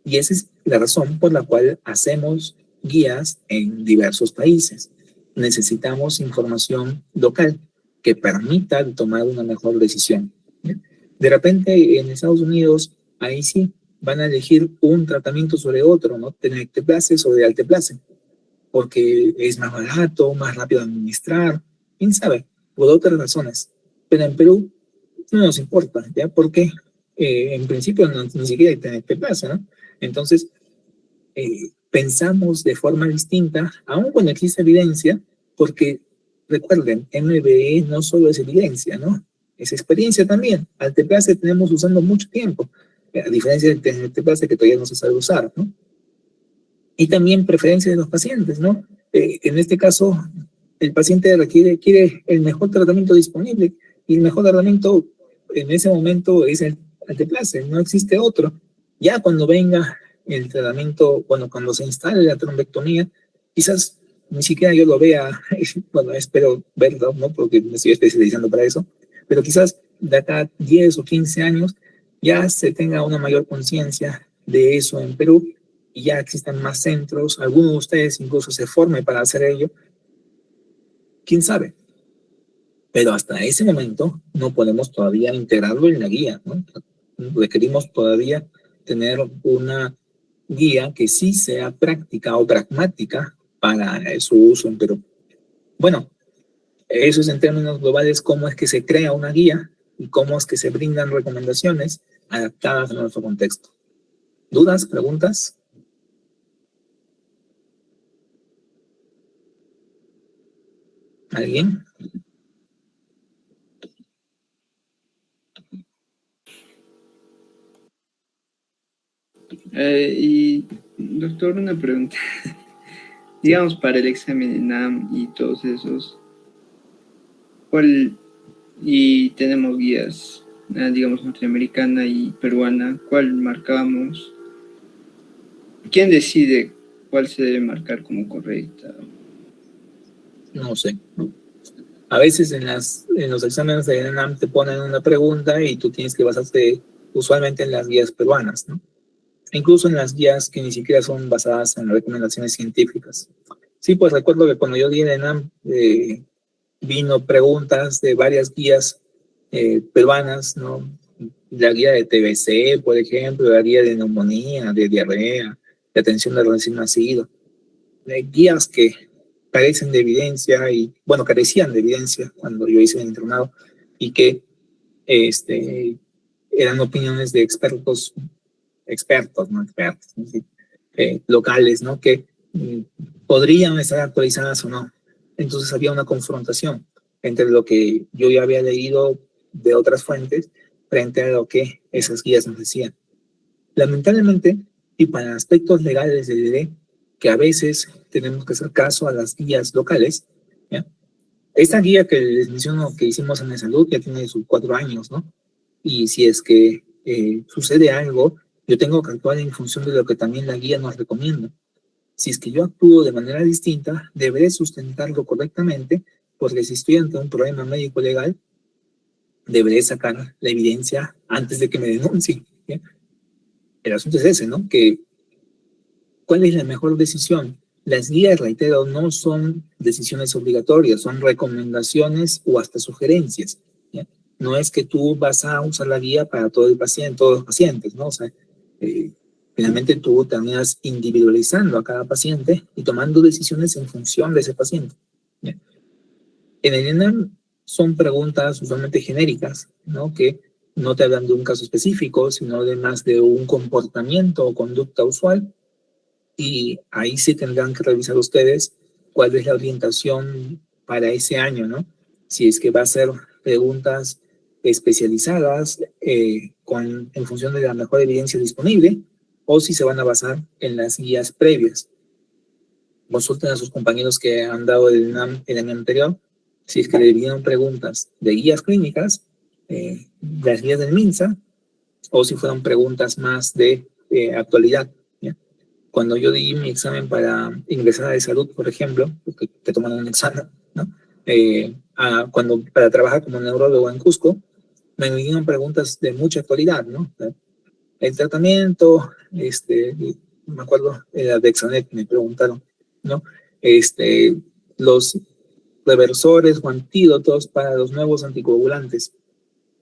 Y esa es la razón por la cual hacemos guías en diversos países. Necesitamos información local que permita tomar una mejor decisión. De repente en Estados Unidos, ahí sí, van a elegir un tratamiento sobre otro, ¿no? Tenecteplase sobre alteplase, porque es más barato, más rápido de administrar, quién sabe, por otras razones. Pero en Perú no nos importa, ¿ya? Porque en principio ni siquiera hay tenecteplase, ¿no? Entonces, pensamos de forma distinta, aun cuando existe evidencia, porque recuerden, MBE no solo es evidencia, ¿no? Es experiencia también. Alteplase tenemos usando mucho tiempo, a diferencia del tenecteplase que todavía no se sabe usar, ¿no? Y también preferencia de los pacientes, ¿no? En este caso, el paciente quiere el mejor tratamiento disponible y el mejor tratamiento en ese momento es el alteplase, no existe otro. Ya cuando venga el tratamiento, bueno, cuando se instale la trombectomía, quizás ni siquiera yo lo vea, bueno, espero verlo, ¿no? Porque me estoy especializando para eso, pero quizás de acá a 10 o 15 años ya se tenga una mayor conciencia de eso en Perú y ya existen más centros, algunos de ustedes incluso se formen para hacer ello, quién sabe. Pero hasta ese momento no podemos todavía integrarlo en la guía, ¿no? Requerimos todavía tener una guía que sí sea práctica o pragmática para su uso en Perú. Bueno, eso es en términos globales cómo es que se crea una guía y cómo es que se brindan recomendaciones adaptadas a nuestro contexto. ¿Dudas? ¿Preguntas? ¿Alguien? Y, doctor, una pregunta. Digamos, para el examen de NAM y todos esos, y tenemos guías, digamos, norteamericana y peruana, ¿cuál marcamos? ¿Quién decide cuál se debe marcar como correcta? No sé. A veces en los exámenes de ENAM te ponen una pregunta y tú tienes que basarte usualmente en las guías peruanas, ¿no? Incluso en las guías que ni siquiera son basadas en recomendaciones científicas. Sí, pues recuerdo que cuando yo di en ENAM vino preguntas de varias guías peruanas, ¿no? La guía de TBC, por ejemplo, la guía de neumonía, de diarrea, de atención del recién nacido. Guías que carecen de evidencia y, bueno, carecían de evidencia cuando yo hice el internado y que eran opiniones de expertos, no expertos, ¿no? Sí, locales, ¿no? Que podrían estar actualizadas o no. Entonces había una confrontación entre lo que yo ya había leído de otras fuentes frente a lo que esas guías nos decían. Lamentablemente, y para aspectos legales, le diré que a veces tenemos que hacer caso a las guías locales, ¿ya? Esta guía que les menciono que hicimos en la salud ya tiene sus 4 años, ¿no? Y si es que sucede algo, yo tengo que actuar en función de lo que también la guía nos recomienda. Si es que yo actúo de manera distinta, deberé sustentarlo correctamente, porque si estoy ante un problema médico legal, deberé sacar la evidencia antes de que me denuncien, ¿ya? El asunto es ese, ¿no? Que, ¿cuál es la mejor decisión? Las guías, reitero, no son decisiones obligatorias, son recomendaciones o hasta sugerencias, ¿ya? No es que tú vas a usar la guía para todo el paciente, todos los pacientes, ¿no? O sea, finalmente tú terminas individualizando a cada paciente y tomando decisiones en función de ese paciente, ¿ya? En el ENAM son preguntas usualmente genéricas, ¿no? Que no te hablan de un caso específico, sino de más de un comportamiento o conducta usual. Y ahí sí tendrán que revisar ustedes cuál es la orientación para ese año, ¿no? Si es que va a ser preguntas especializadas en función de la mejor evidencia disponible, o si se van a basar en las guías previas. Consulten a sus compañeros que han dado el año anterior, si es que le vinieron preguntas de guías clínicas, las guías del MINSA, o si fueron preguntas más de actualidad, ¿ya? Cuando yo di mi examen para ingresar a de salud, por ejemplo, porque te toman un examen, ¿no? Cuando para trabajar como neurólogo en Cusco, me vinieron preguntas de mucha actualidad, ¿no? El tratamiento, me acuerdo, era Dexanet, me preguntaron, ¿no? Los reversores o antídotos para los nuevos anticoagulantes.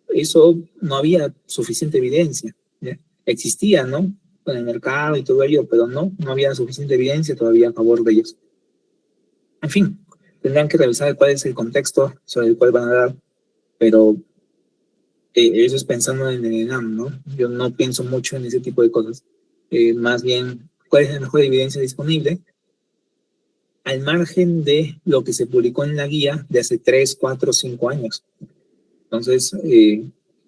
Eso no había suficiente evidencia, ¿ya? Existía, ¿no? En el mercado y todo ello, pero no había suficiente evidencia todavía a favor de ellos. En fin, tendrán que revisar cuál es el contexto sobre el cual van a dar, pero eso es pensando en el ENAM, ¿no? Yo no pienso mucho en ese tipo de cosas. Más bien, ¿cuál es la mejor evidencia disponible? Al margen de lo que se publicó en la guía de hace 3, 4, 5 años. Entonces,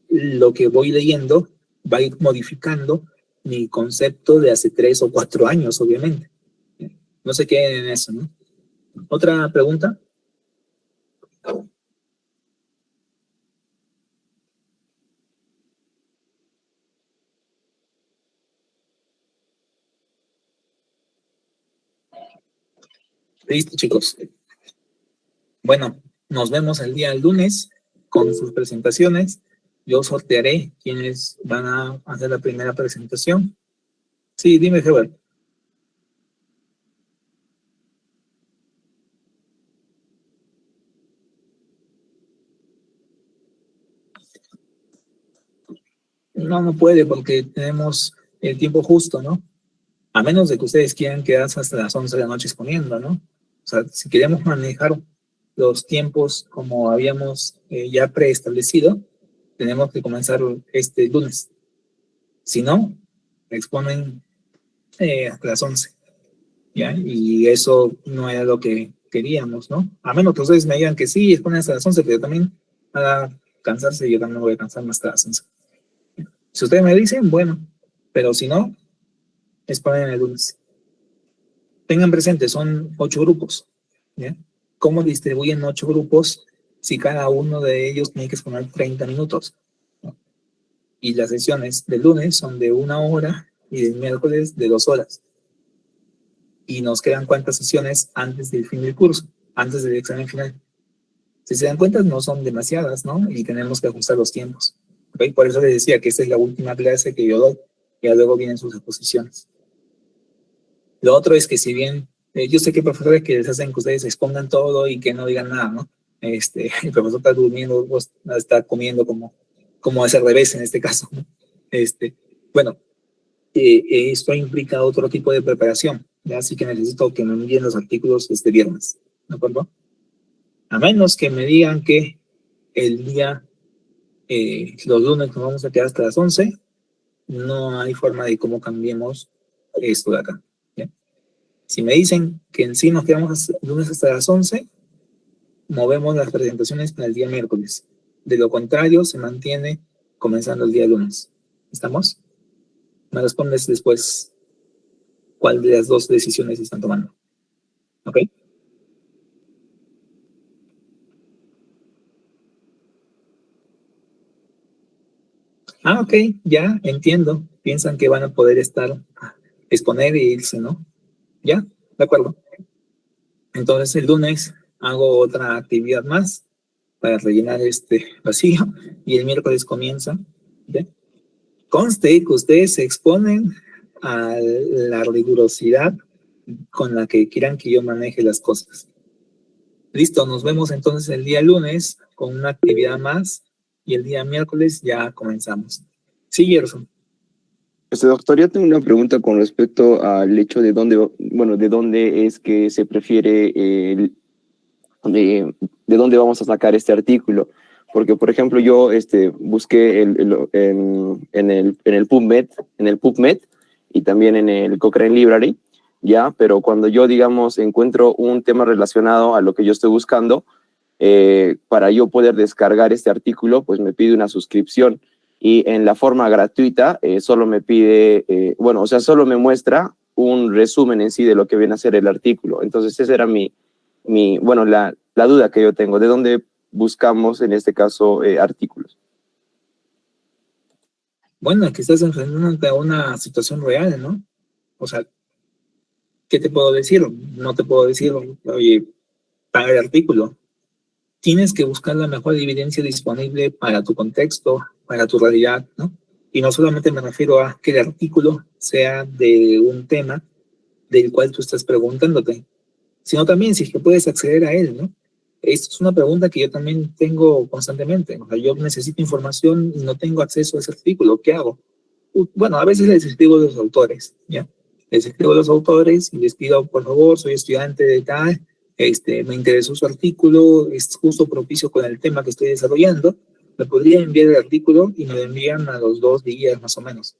lo que voy leyendo va a ir modificando mi concepto de hace 3 o 4 años, obviamente. No se queden en eso, ¿no? ¿Otra pregunta? Listo, chicos. Bueno, nos vemos el día lunes con sus presentaciones. Yo sortearé quienes van a hacer la primera presentación. Sí, dime, Herbert. No puede porque tenemos el tiempo justo, ¿no? A menos de que ustedes quieran quedarse hasta las 11 de la noche exponiendo, ¿no? O sea, si queremos manejar los tiempos como habíamos ya preestablecido, tenemos que comenzar este lunes. Si no, exponen hasta las 11, ¿ya? Y eso no era lo que queríamos, ¿no? A menos que ustedes me digan que sí, exponen hasta las 11, pero también para cansarse, yo también voy a cansarme hasta las 11. Si ustedes me dicen, bueno, pero si no, exponen el lunes. Tengan presente, son 8 grupos, ¿ya? ¿Cómo distribuyen 8 grupos si cada uno de ellos tiene que exponer 30 minutos? ¿No? Y las sesiones del lunes son de 1 hora y del miércoles de 2 horas. Y nos quedan cuántas sesiones antes del fin del curso, antes del examen final. Si se dan cuenta, no son demasiadas, ¿no? Y tenemos que ajustar los tiempos. ¿Okay? Por eso les decía que esta es la última clase que yo doy. Ya luego vienen sus exposiciones. Lo otro es que si bien, yo sé que hay profesores que les hacen que ustedes expongan todo y que no digan nada, ¿no? El profesor está durmiendo, o está comiendo como es al revés en este caso, ¿no? Bueno, esto implica otro tipo de preparación, ¿ya? Así que necesito que me envíen los artículos este viernes, ¿de acuerdo? A menos que me digan que el día, los lunes nos vamos a quedar hasta las 11, no hay forma de cómo cambiemos esto de acá, ¿ya? Si me dicen que en sí nos quedamos hasta, lunes hasta las 11, movemos las presentaciones para el día miércoles. De lo contrario, se mantiene comenzando el día lunes. ¿Estamos? Me respondes después cuál de las dos decisiones están tomando. ¿Ok? Ah, ok, ya entiendo. Piensan que van a poder exponer e irse, ¿no? Ya, de acuerdo. Entonces el lunes hago otra actividad más para rellenar este vacío y el miércoles comienza. ¿Ya? Conste que ustedes se exponen a la rigurosidad con la que quieran que yo maneje las cosas. Listo, nos vemos entonces el día lunes con una actividad más y el día miércoles ya comenzamos. Sí, Gerson. Doctor, yo tengo una pregunta con respecto al hecho de dónde es que se prefiere, de dónde vamos a sacar este artículo. Porque, por ejemplo, yo busqué en el PubMed y también en el Cochrane Library, ¿ya? Pero cuando yo, digamos, encuentro un tema relacionado a lo que yo estoy buscando, para yo poder descargar este artículo, pues me pide una suscripción. Y en la forma gratuita solo me pide, solo me muestra un resumen en sí de lo que viene a ser el artículo. Entonces esa era la duda que yo tengo, ¿de dónde buscamos en este caso artículos? Bueno, que estás enfrentándote a una situación real, ¿no? O sea, ¿qué te puedo decir? No te puedo decir, oye, paga el artículo. Tienes que buscar la mejor evidencia disponible para tu contexto, para tu realidad, ¿no? Y no solamente me refiero a que el artículo sea de un tema del cual tú estás preguntándote, sino también si es que puedes acceder a él, ¿no? Esto es una pregunta que yo también tengo constantemente. O sea, yo necesito información y no tengo acceso a ese artículo. ¿Qué hago? Bueno, a veces les escribo a los autores, ¿ya? Les escribo a los autores y les pido, por favor, soy estudiante de tal, me interesó su artículo, es justo propicio con el tema que estoy desarrollando, me podría enviar el artículo y me lo envían a los 2 días más o menos.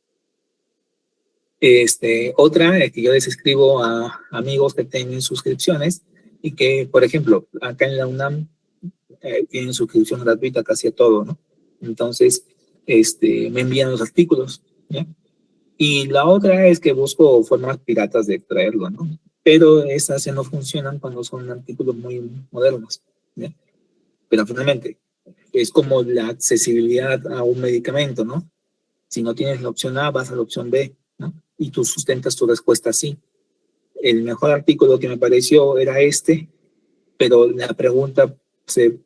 Otra es que yo les escribo a amigos que tienen suscripciones y que, por ejemplo, acá en la UNAM tienen suscripción gratuita casi a todo, ¿no? Entonces, me envían los artículos, ¿ya? Y la otra es que busco formas piratas de traerlo, ¿no? Pero esas ya no funcionan cuando son artículos muy modernos, ¿ya? Pero finalmente, es como la accesibilidad a un medicamento, ¿no? Si no tienes la opción A, vas a la opción B, ¿no? Y tú sustentas tu respuesta así. El mejor artículo que me pareció era pero la pregunta se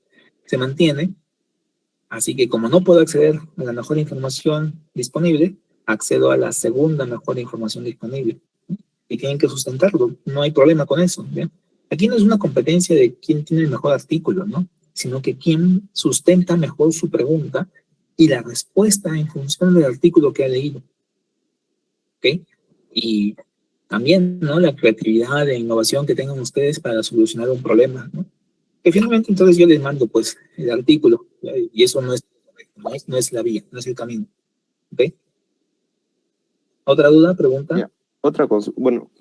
mantiene. Así que como no puedo acceder a la mejor información disponible, accedo a la segunda mejor información disponible. Y tienen que sustentarlo. No hay problema con eso. ¿Bien? Aquí no es una competencia de quién tiene el mejor artículo, ¿no? Sino que quién sustenta mejor su pregunta y la respuesta en función del artículo que ha leído. ¿Ok? Y también, ¿no? La creatividad e innovación que tengan ustedes para solucionar un problema, ¿no? Que finalmente entonces yo les mando pues el artículo, ¿ya? Y eso no es la vía, no es el camino. ¿Ok? ¿Otra duda, pregunta? Yeah.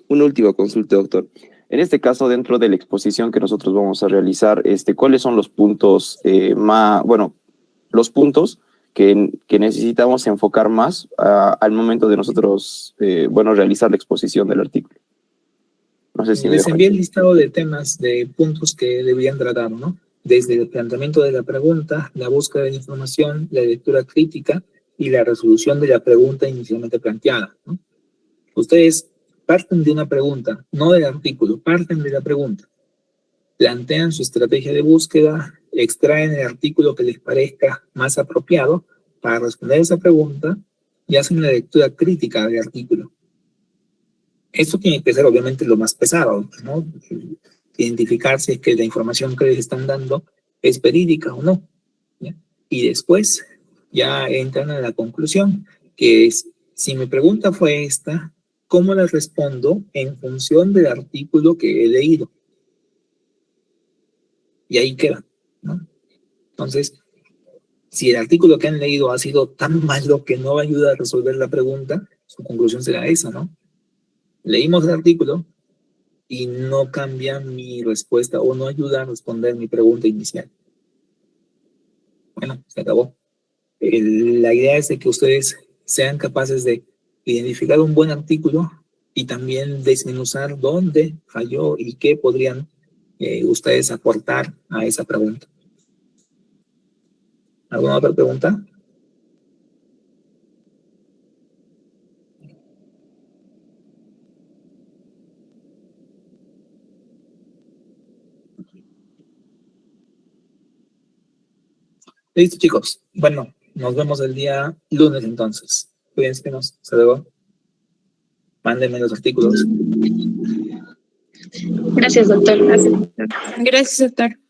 Una última consulta, doctor. En este caso, dentro de la exposición que nosotros vamos a realizar, ¿cuáles son los puntos los puntos que necesitamos enfocar más al momento de nosotros, realizar la exposición del artículo? No sé si les envié el listado de temas, de puntos que deberían tratar, ¿no? Desde el planteamiento de la pregunta, la búsqueda de información, la lectura crítica y la resolución de la pregunta inicialmente planteada, ¿no? Ustedes parten de una pregunta, no del artículo, parten de la pregunta. Plantean su estrategia de búsqueda, extraen el artículo que les parezca más apropiado para responder esa pregunta y hacen una lectura crítica del artículo. Esto tiene que ser obviamente lo más pesado, ¿no? Identificar si es que la información que les están dando es verídica o no, ¿ya? Y después ya entran a la conclusión, que es, si mi pregunta fue esta, ¿cómo la respondo en función del artículo que he leído? Y ahí queda, ¿no? Entonces, si el artículo que han leído ha sido tan malo que no ayuda a resolver la pregunta, su conclusión será esa, ¿no? Leímos el artículo, y no cambia mi respuesta o no ayuda a responder mi pregunta inicial. Bueno, se acabó. La idea es de que ustedes sean capaces de identificar un buen artículo y también desmenuzar dónde falló y qué podrían ustedes aportar a esa pregunta. ¿Alguna otra pregunta? Listo, chicos. Bueno, nos vemos el día lunes entonces. Cuídense, hasta luego. Mándenme los artículos. Gracias, doctor. Gracias, doctor.